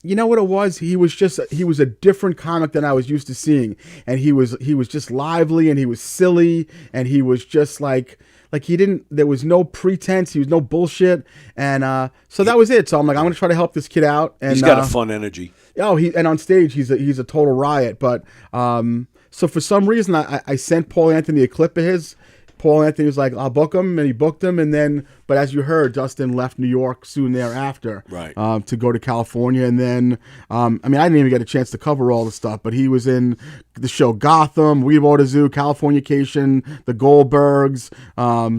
you know what it was? He was a different comic than I was used to seeing, and he was just lively, and he was silly, and he was just like there was no pretense, he was no bullshit, and so that was it. So I'm like, I'm gonna try to help this kid out. And he's got a fun energy. And on stage he's a total riot. But so for some reason I sent Paul Anthony a clip of his. Paul Anthony was like, I'll book him, and he booked him, and then, but as you heard, Dustin left New York soon thereafter, right, to go to California, and then, I didn't even get a chance to cover all the stuff, but he was in the show Gotham, We Bought a Zoo, Californication, The Goldbergs,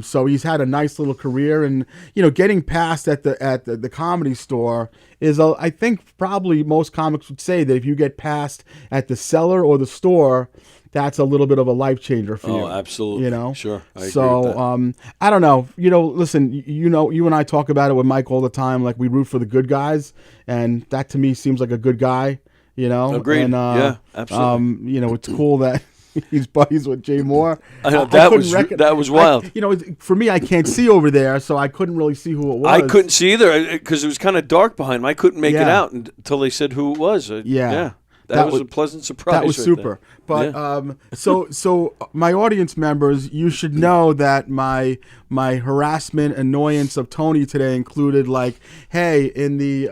so he's had a nice little career, and getting past at the Comedy Store is, I think probably most comics would say that if you get past at the Cellar or the Store, that's a little bit of a life changer for you. Oh, absolutely. So Sure. I agree with that. I don't know. Listen, you and I talk about it with Mike all the time. Like, we root for the good guys, and that to me seems like a good guy. Agreed. And, yeah, absolutely. It's cool that he's buddies with Jay Moore. I know, that was wild. For me, I can't see over there, so I couldn't really see who it was. I couldn't see either because it was kind of dark behind him. I couldn't make it out until they said who it was. Yeah. That was a pleasant surprise. That was super. But so my audience members, you should know that my harassment annoyance of Tony today included like, hey, in the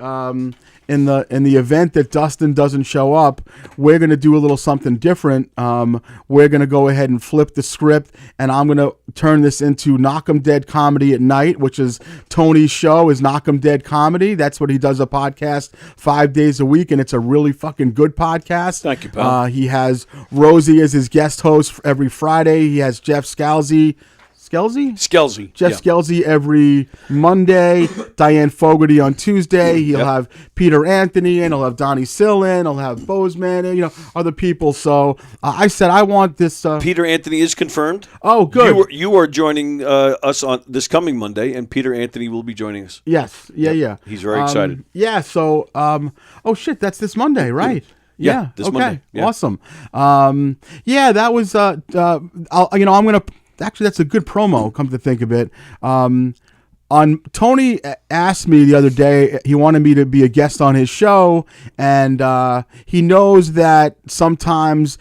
event that Dustin doesn't show up, we're gonna do a little something different. We're gonna go ahead and flip the script, and I'm gonna turn this into Knock 'em Dead Comedy at Night, which is Tony's show is Knock 'em Dead Comedy. That's what he does, a podcast 5 days a week, and it's a really fucking good podcast. Thank you, pal. He has Rosie as his guest host every Friday. He has Jeff Scalzi Skelzy? Skelzy. Jeff Skelzy every Monday, Diane Fogarty on Tuesday. He'll have Peter Anthony in, he'll have Donnie Sill in, he'll have Bozeman and, other people. So I said I want this. Peter Anthony is confirmed. Oh, good. You are joining us on this coming Monday, and Peter Anthony will be joining us. Yes. Yeah. He's very excited. Yeah. So, oh shit, that's this Monday, right? Yeah, this Monday. Yeah. Awesome. That was. I'm gonna. Actually, that's a good promo. Come to think of it. Tony asked me the other day. He wanted me to be a guest on his show, and he knows that sometimes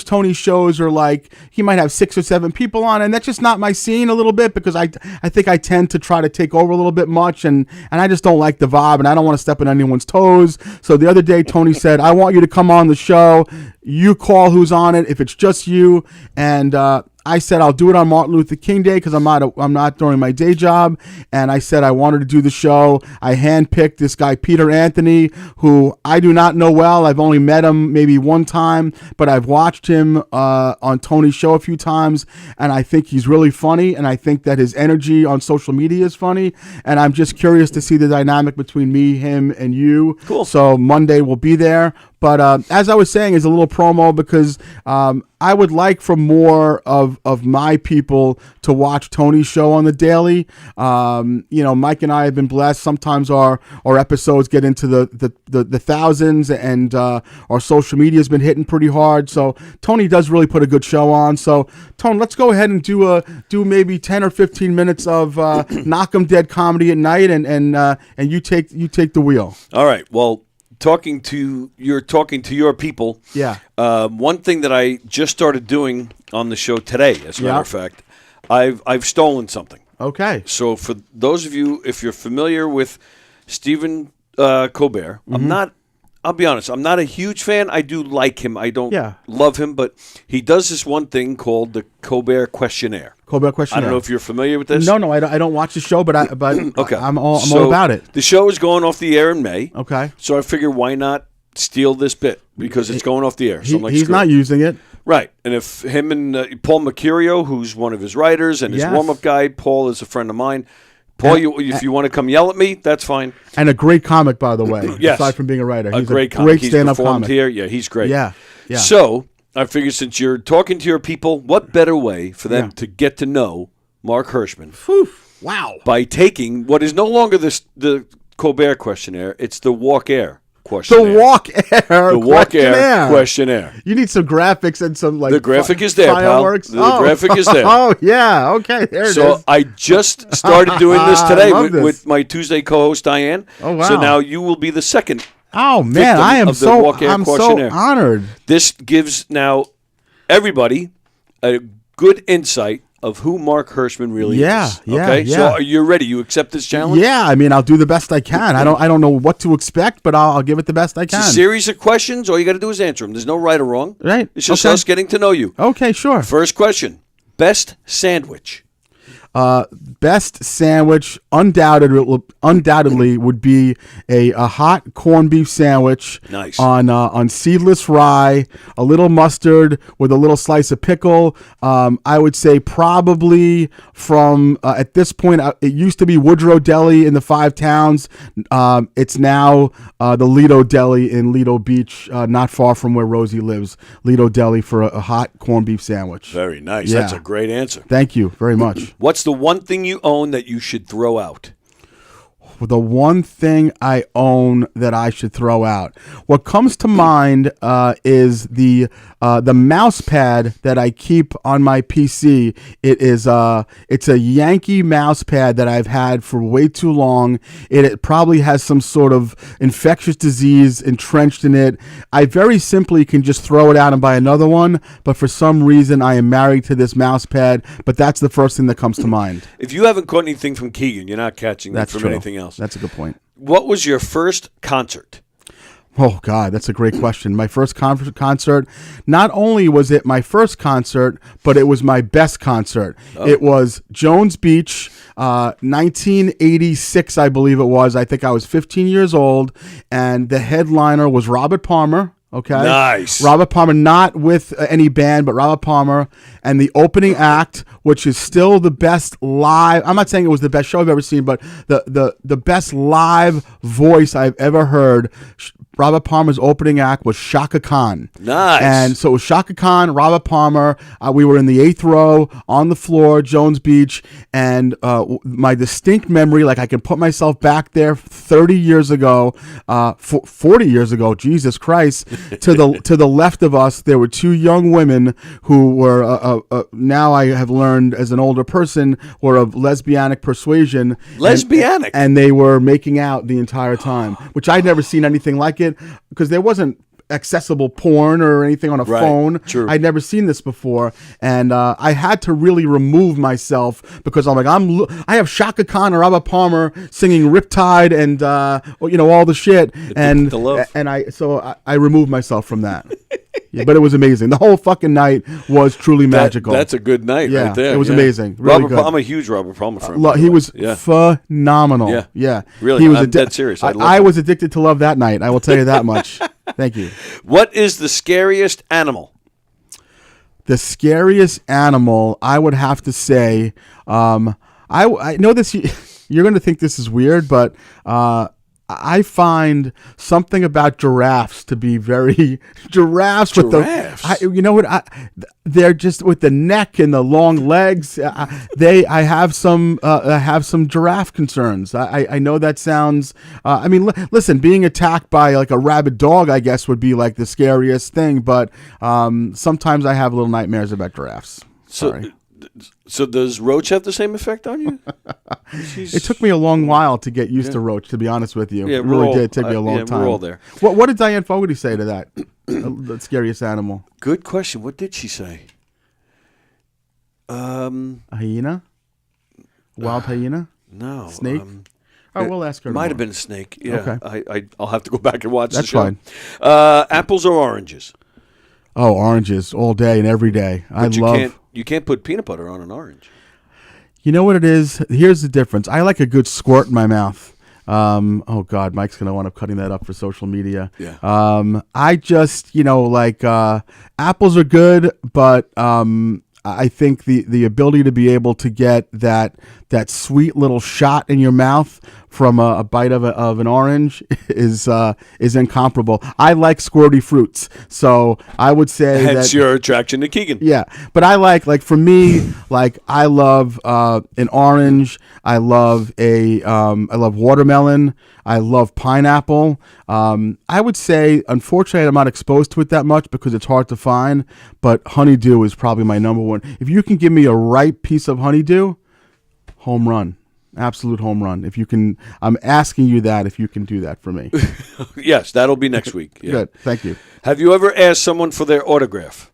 Tony's shows are like he might have 6 or 7 people on, and that's just not my scene a little bit because I think I tend to try to take over a little bit much, and I just don't like the vibe, and I don't want to step on anyone's toes. So the other day, Tony said, "I want you to come on the show. You call who's on it. If it's just you," and I said I'll do it on Martin Luther King Day because I'm not during my day job, and I said I wanted to do the show. I handpicked this guy Peter Anthony, who I do not know well. I've only met him maybe one time, but I've watched him on Tony's show a few times, and I think he's really funny, and I think that his energy on social media is funny, and I'm just curious to see the dynamic between me, him, and you. Cool. So Monday we'll be there. But as I was saying, is a little promo because I would like for more of my people to watch Tony's show on the daily. Mike and I have been blessed. Sometimes our episodes get into the thousands, and our social media has been hitting pretty hard. So Tony does really put a good show on. So Tony, let's go ahead and do maybe 10 or 15 minutes of knock 'em dead comedy at night, and you take the wheel. All right. Well. Talking to your people. Yeah. One thing that I just started doing on the show today, as a matter of fact, I've stolen something. Okay. So for those of you, if you're familiar with Stephen Colbert, I'll be honest, I'm not a huge fan. I do like him. I don't love him, but he does this one thing called the Colbert Questionnaire. Colbert Questionnaire. I don't know if you're familiar with this. No, I don't watch the show, but okay. I'm all about it. The show is going off the air in May. Okay. So I figure why not steal this bit because it's going off the air. So I'm like, he's not using it. Right. And if him and Paul Mercurio, who's one of his writers and his warm-up guy, Paul is a friend of mine. Paul, if you want to come yell at me, that's fine. And a great comic, by the way. Yes. Aside from being a writer. He's great comic. He's stand-up performed comic. here. Yeah, he's great. Yeah. So I figure since you're talking to your people, what better way for them to get to know Mark Hirschman? Whew. Wow. By taking what is no longer the Colbert Questionnaire, it's the Walk Air Questionnaire. The Walk Air Questionnaire. You need some graphics and some the graphic is there, fireworks. pal. The graphic is there. Oh yeah, okay, there it is. So I just started doing this today this. with my Tuesday co-host Diane. Oh wow. So now you will be the second. Oh man, I am so Questionnaire. honored. This gives now everybody a good insight of who Mark Hirschman really is. Okay? So are you ready? You accept this challenge? Yeah, I mean, I'll do the best I can. I don't know what to expect, but I'll give it the best I can. It's a series of questions. All you got to do is answer them. There's no right or wrong. Right. It's just us getting to know you. Okay, sure. First question. Best sandwich. Best sandwich undoubtedly would be a hot corned beef sandwich. Nice. On seedless rye, a little mustard with a little slice of pickle. I would say probably from at this point it used to be Woodrow Deli in the Five Towns. It's now the Lido Deli in Lido Beach, not far from where Rosie lives. Lido Deli for a hot corned beef sandwich. Very nice. Yeah. That's a great answer. Thank you very much. What's the one thing you own that you should throw out? The one thing I own that I should throw out. What comes to mind is the mouse pad that I keep on my PC. It's a Yankee mouse pad that I've had for way too long. It probably has some sort of infectious disease entrenched in it. I very simply can just throw it out and buy another one, but for some reason I am married to this mouse pad, but that's the first thing that comes to mind. If you haven't caught anything from Keegan, you're not catching that from anything else. That's a good point. What was your first concert? Oh, God, that's a great question. My first concert, not only was it my first concert, but it was my best concert. Oh. It was Jones Beach, 1986, I believe it was. I think I was 15 years old, and the headliner was Robert Palmer. Okay. Nice. Robert Palmer, not with any band, but Robert Palmer, and the opening act, which is still the best live. I'm not saying it was the best show I've ever seen, but the best live voice I've ever heard. Robert Palmer's opening act was Shaka Khan. Nice. And so it was Shaka Khan, Robert Palmer. We were in the 8th row on the floor, Jones Beach, and my distinct memory, like I can put myself back there 30 years ago, 40 years ago, Jesus Christ. To the left of us, there were 2 young women who were, now I have learned as an older person, were of lesbianic persuasion. Lesbianic? And they were making out the entire time, which I'd never seen anything like it, because there wasn't accessible porn or anything on a phone. True. I'd never seen this before, and I had to really remove myself because I'm like, I have Shaka Khan or Robert Palmer singing Riptide and all the shit, and I removed myself from that. Yeah, but it was amazing. The whole fucking night was truly magical. That's a good night right there. It was amazing. Really good. I'm a huge Robert Palmer fan. He was phenomenal. Yeah. Really, he was I'm dead serious. I was addicted to love that night. I will tell you that much. Thank you. What is the scariest animal? The scariest animal, I would have to say, I know this. You're going to think this is weird, but I find something about giraffes to be very giraffes. With they're just with the neck and the long legs. I have some giraffe concerns. I know that sounds. Listen, being attacked by like a rabid dog, I guess, would be like the scariest thing. But sometimes I have little nightmares about giraffes. Sorry. So does Roach have the same effect on you? It took me a long while to get used to Roach, to be honest with you. Yeah, it really did take me a long time. We're all there. What did Diane Fogarty say to that? The scariest animal? Good question. What did she say? A hyena? Wild hyena? No. Snake? We'll ask her. Might have been a snake. Yeah. Okay. I'll have to go back and watch That's the show. Fine. Apples or oranges? Oh, oranges all day and every day. You can't put peanut butter on an orange. You know what it is? Here's the difference. I like a good squirt in my mouth. Oh God, Mike's gonna wind up cutting that up for social media. Yeah. I just, apples are good, but I think the ability to be able to get that sweet little shot in your mouth from a bite of an orange is incomparable. I like squirty fruits, so I would say hence your attraction to Keegan. Yeah, but I like for me, like I love an orange. I love I love watermelon. I love pineapple. I would say, unfortunately, I'm not exposed to it that much because it's hard to find. But honeydew is probably my number one. If you can give me a ripe piece of honeydew, home run. Absolute home run. If you can, I'm asking you that if you can do that for me. Yes, that'll be next week. Yeah. Good. Thank you. Have you ever asked someone for their autograph?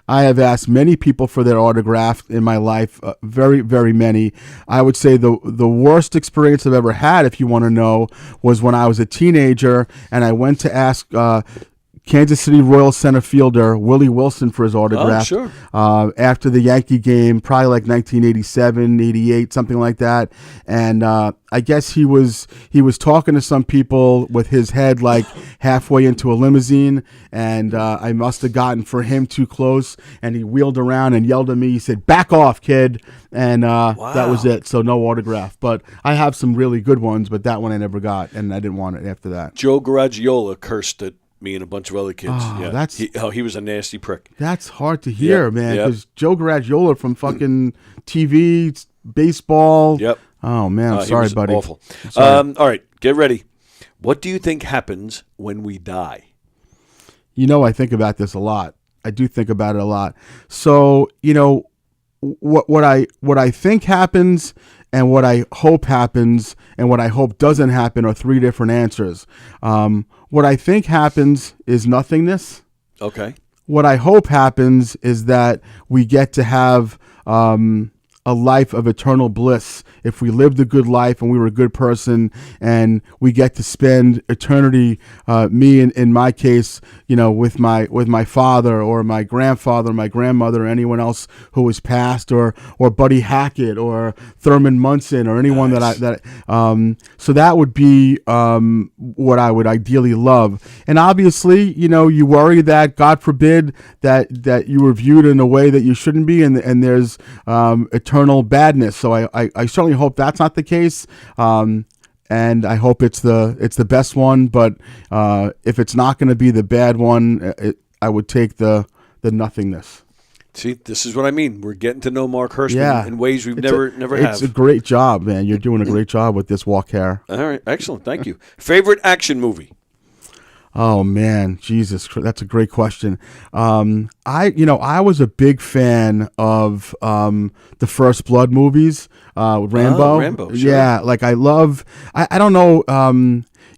I have asked many people for their autograph in my life, very, very many. I would say the worst experience I've ever had, if you want to know, was when I was a teenager and I went to ask Kansas City Royals center fielder Willie Wilson for his autograph. Oh, sure. After the Yankee game, probably like 1987, 88, something like that. And I guess he was talking to some people with his head like halfway into a limousine, and I must have gotten for him too close, and he wheeled around and yelled at me. He said, "Back off, kid." And that was it. So no autograph. But I have some really good ones, but that one I never got, and I didn't want it after that. Joe Garagiola cursed at me and a bunch of other kids. Oh, he was a nasty prick. That's hard to hear, man, Yep. because Joe Garagiola from fucking TV, baseball. Yep. Oh, man, I'm sorry, buddy. Awful. Sorry. All right, get ready. What do you think happens when we die? I think about this a lot. I do think about it a lot. So, what I think happens and what I hope happens and what I hope doesn't happen are three different answers. What I think happens is nothingness. Okay. What I hope happens is that we get to have a life of eternal bliss if we lived a good life and we were a good person, and we get to spend eternity, me in my case, with my father or my grandfather, my grandmother, or anyone else who was passed, or Buddy Hackett or Thurman Munson or anyone Nice. so that would be what I would ideally love. And obviously, you worry that, God forbid, that you were viewed in a way that you shouldn't be, and there's eternal badness. So I certainly hope that's not the case. And I hope it's the best one. But if it's not going to be the bad one, I would take the nothingness. See, this is what I mean. We're getting to know Mark Hirschman in ways we've never have. It's a great job, man. You're doing a great job with this walk hair. All right, excellent. Thank you. Favorite action movie? Oh man, Jesus, that's a great question. I was a big fan of the First Blood movies, Rambo. Oh, Rambo, sure. Yeah, like I love. I don't know.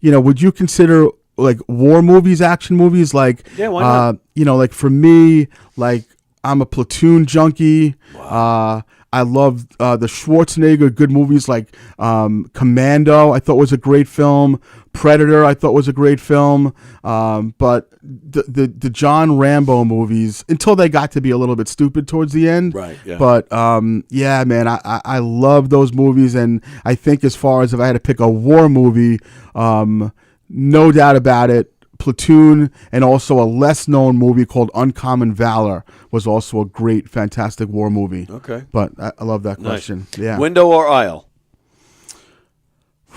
Would you consider like war movies, action movies? Like, yeah, why not? Like for me, like I'm a Platoon junkie. Wow. I love the Schwarzenegger good movies like Commando. I thought was a great film. Predator, I thought was a great film. But the John Rambo movies, until they got to be a little bit stupid towards the end. Right. Yeah. But yeah, man, I love those movies, and I think as far as if I had to pick a war movie, no doubt about it, Platoon, and also a less known movie called Uncommon Valor was also a great, fantastic war movie. Okay. But I love that question. Nice. Yeah. Window or aisle?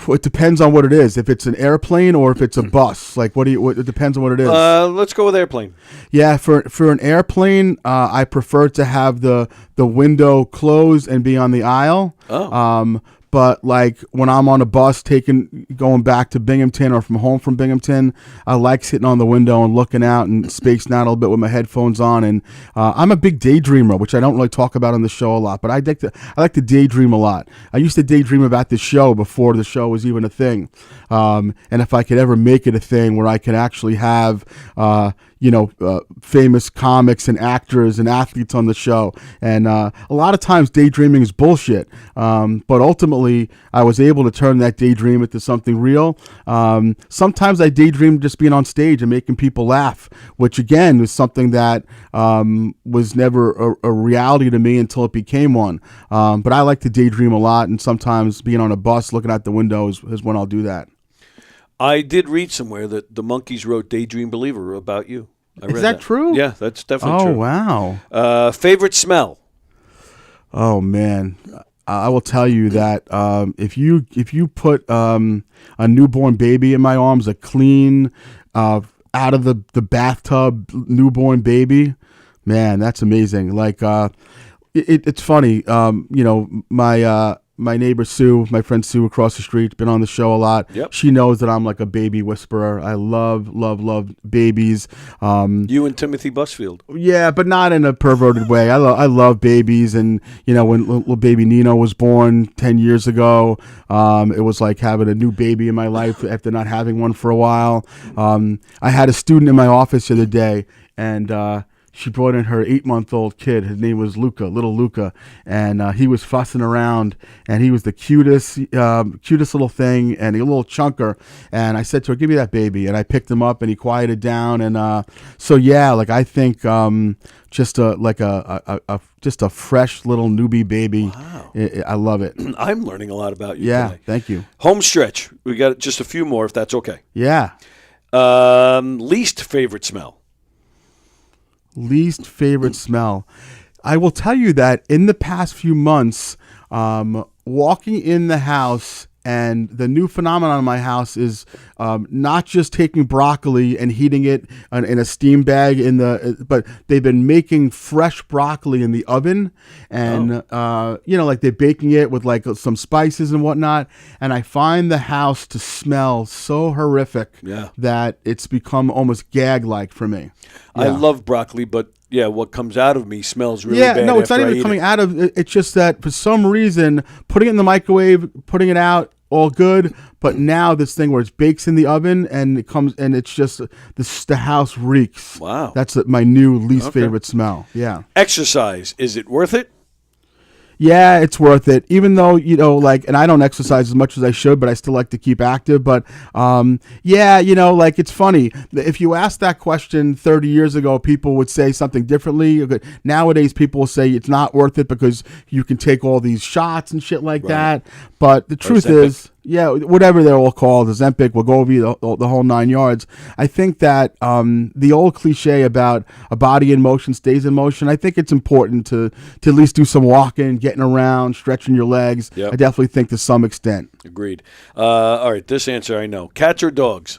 It depends on what it is. If it's an airplane or if it's a bus, like it depends on what it is. Let's go with airplane. Yeah, for an airplane, I prefer to have the window closed and be on the aisle. Oh. But like when I'm on a bus going back to Binghamton or from Binghamton, I like sitting on the window and looking out and spacing out a little bit with my headphones on. And I'm a big daydreamer, which I don't really talk about on the show a lot, but I like to daydream a lot. I used to daydream about this show before the show was even a thing. And if I could ever make it a thing where I could actually have famous comics and actors and athletes on the show. And a lot of times daydreaming is bullshit. But ultimately, I was able to turn that daydream into something real. Sometimes I daydream just being on stage and making people laugh, which again is something that was never a reality to me until it became one. But I like to daydream a lot, and sometimes being on a bus looking out the window is when I'll do that. I did read somewhere that the Monkees wrote Daydream Believer about you. Is that true? Yeah, that's definitely true. Oh, wow. Favorite smell? Oh, man. I will tell you that if you put a newborn baby in my arms, a clean, out of the bathtub newborn baby, man, that's amazing. Like, it's funny. My neighbor Sue, my friend Sue across the street, been on the show a lot. Yep. She knows that I'm like a baby whisperer. I love babies. You and Timothy Busfield. Yeah, but not in a perverted way. I love babies, and when little baby Nino was born 10 years ago, it was like having a new baby in my life after not having one for a while. I had a student in my office the other day, and she brought in her 8-month-old kid. His name was Luca, little Luca, and he was fussing around, and he was the cutest little thing, and a little chunker. And I said to her, "Give me that baby," and I picked him up, and he quieted down. And so yeah, like I think just a fresh little newbie baby. Wow. I love it. I'm learning a lot about you. Yeah, today. thank you. Home stretch. We got just a few more, if that's okay. Yeah. Least favorite smell? Least favorite smell. I will tell you that in the past few months, walking in the house, and the new phenomenon in my house is not just taking broccoli and heating it in a steam bag but they've been making fresh broccoli in the oven, and like they're baking it with like some spices and whatnot. And I find the house to smell so horrific that it's become almost gag-like for me. I love broccoli, but yeah, what comes out of me smells really bad. Yeah, no, it's not even coming out of it. It's just that for some reason, putting it in the microwave, putting it out, all good. But now this thing where it bakes in the oven and it comes, and it's just the house reeks. Wow. That's my new least favorite smell. Yeah. Exercise. Is it worth it? Yeah, it's worth it. Even though, and I don't exercise as much as I should, but I still like to keep active. But it's funny. If you asked that question 30 years ago, people would say something differently. Nowadays, people will say it's not worth it because you can take all these shots and shit like that. But the truth is, whatever they're all called, Ozempic, Wegovy, the whole 9 yards. I think that the old cliche about a body in motion stays in motion, I think it's important to at least do some walking, getting around, stretching your legs. Yep. I definitely think to some extent. Agreed. All right, this answer I know. Cats or dogs?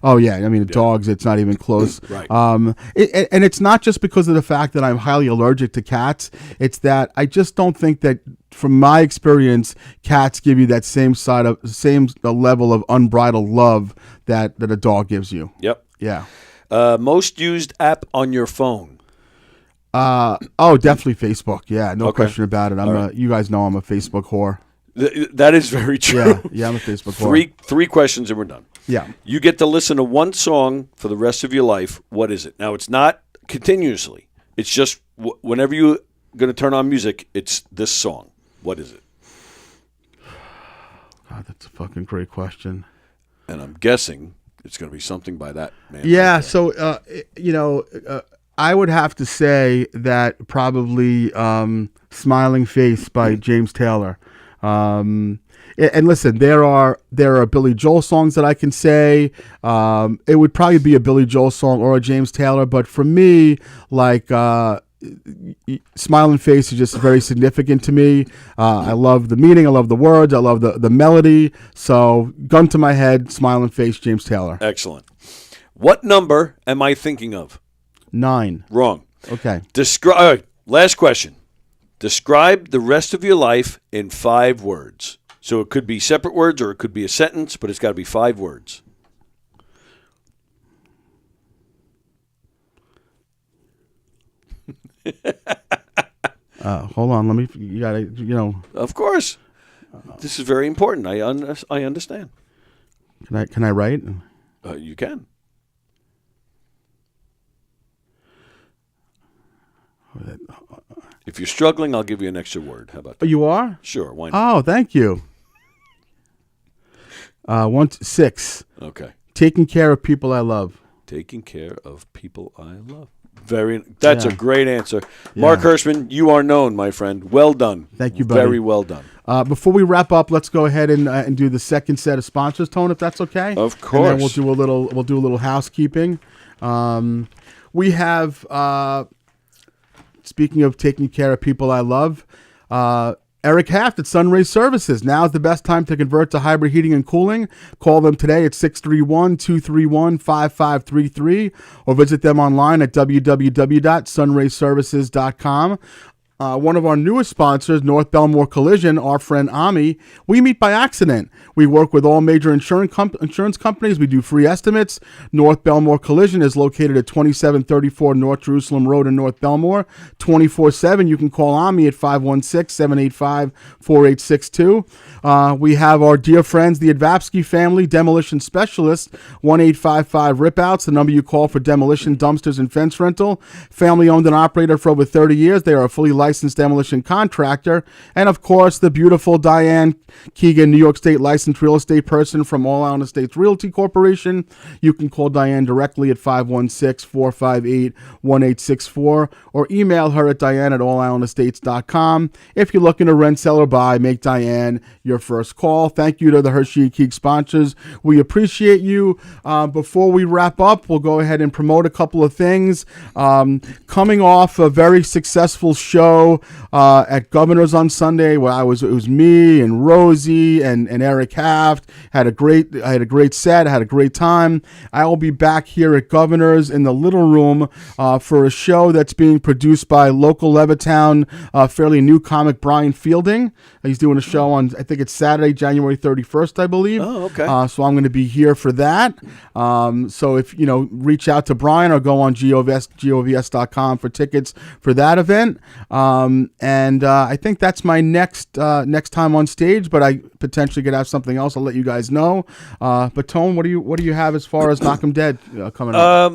Oh, yeah. I mean, dogs, it's not even close. Right. And it's not just because of the fact that I'm highly allergic to cats. It's that I just don't think that, from my experience, cats give you that same level of unbridled love that a dog gives you. Yep. Yeah. Most used app on your phone? Definitely Facebook. Yeah, no Okay. question about it. You guys know I'm a Facebook whore. That is very true. Yeah, I'm a Facebook whore. Three questions and we're done. Yeah. You get to listen to one song for the rest of your life. What is it? Now, it's not continuously. It's just whenever you're going to turn on music, it's this song. What is it? God, that's a fucking great question. And I'm guessing it's going to be something by that man. Yeah, right so, I would have to say that probably Smiling Face by James Taylor. And listen, there are Billy Joel songs that I can say. It would probably be a Billy Joel song or a James Taylor, but for me, like Smiling Face is just very significant to me. I love the meaning, I love the words, I love the melody. So, gun to my head, Smiling Face, James Taylor. Excellent. What number am I thinking of? 9. Wrong. Okay. Last question. Describe the rest of your life in 5 words. So it could be separate words or it could be a sentence, but it's got to be 5 words. Hold on. You gotta, Of course. This is very important. I understand. Can I write? You can. If you're struggling, I'll give you an extra word. How about that? You are? Sure, why not? Oh, thank you. 6. Okay. Taking care of people I love. Taking care of people I love. That's a great answer. Yeah. Mark Hirschman, you are known, my friend. Well done. Thank you, buddy. Very well done. Before we wrap up, let's go ahead and do the second set of sponsors, Tone, if that's okay. Of course. And then we'll do a little housekeeping. We have. Speaking of taking care of people I love, Eric Haft at Sunray Services. Now is the best time to convert to hybrid heating and cooling. Call them today at 631-231-5533 or visit them online at www.sunrayservices.com. One of our newest sponsors, North Belmore Collision, our friend Ami, we meet by accident. We work with all major insurance companies. We do free estimates. North Belmore Collision is located at 2734 North Jerusalem Road in North Belmore. 24/7. You can call Ami at 516-785-4862. We have our dear friends, the Advapsky family demolition specialists, 1-855-RIP-OUTS, the number you call for demolition, dumpsters, and fence rental. Family owned and operated for over 30 years. They are a fully licensed demolition contractor. And of course, the beautiful Diane Keegan, New York State licensed real estate person from All Island Estates Realty Corporation. You can call Diane directly at 516-458-1864 or email her at diane@allislandestates.com. If you're looking to rent, sell, or buy, make Diane your first call. Thank you to the Hershey and Keegs sponsors. We appreciate you. Before we wrap up, we'll go ahead and promote a couple of things. Coming off a very successful show at Governor's on Sunday, where it was me and Rosie and Eric Haft. I had a great set. I had a great time. I will be back here at Governor's in the Little Room for a show that's being produced by local Levittown, fairly new comic Brian Fielding. He's doing a show on, I think it's Saturday, January 31st, I believe. Oh, okay. So I'm going to be here for that. So if, reach out to Brian or go on govs.com for tickets for that event. I think that's my next time on stage, but I potentially could have something else. I'll let you guys know. But Tone, what do you have as far as Knock 'em Dead coming up?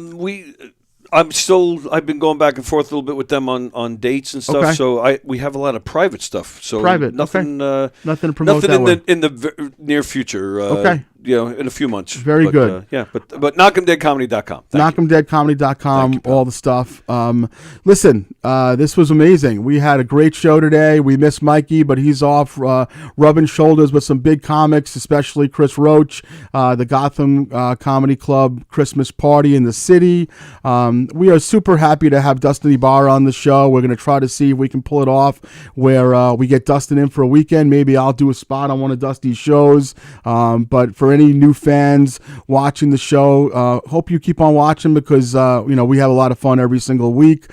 I've been going back and forth a little bit with them on dates and stuff. Okay. So we have a lot of private stuff. So nothing, nothing to promote nothing that in the near future. Okay. In a few months. Very good. But knockemdeadcomedy.com. knockemdeadcomedy.com, you, all the stuff. Listen, this was amazing. We had a great show today. We missed Mikey, but he's off rubbing shoulders with some big comics, especially Chris Roach, the Gotham Comedy Club Christmas party in the city. We are super happy to have Dustin Ibarra on the show. We're going to try to see if we can pull it off where we get Dustin in for a weekend. Maybe I'll do a spot on one of Dusty's shows. But for any new fans watching the show, hope you keep on watching because we have a lot of fun every single week.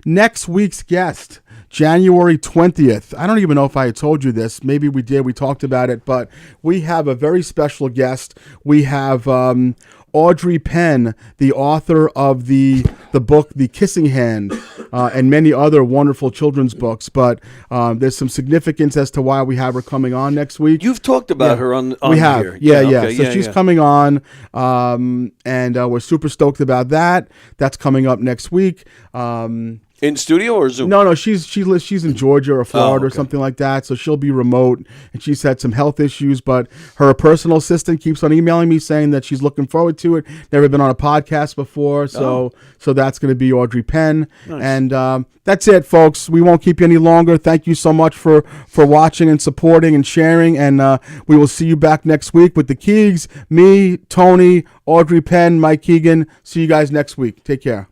Next week's guest, January 20th. I don't even know if I had told you this. Maybe we did. We talked about it, but we have a very special guest. We have Audrey Penn, the author of the book The Kissing Hand, and many other wonderful children's books. But there's some significance as to why we have her coming on next week. You've talked about her on we have here. yeah. Okay, So she's coming on, and we're super stoked about that. That's coming up next week. In studio or Zoom? No, she's in Georgia or Florida or okay. something like that. So she'll be remote, and she's had some health issues. But her personal assistant keeps on emailing me saying that she's looking forward to it. Never been on a podcast before, so that's going to be Audrey Penn. Nice. And that's it, folks. We won't keep you any longer. Thank you so much for watching and supporting and sharing. And we will see you back next week with the Keegs, me, Tony, Audrey Penn, Mike Keegan. See you guys next week. Take care.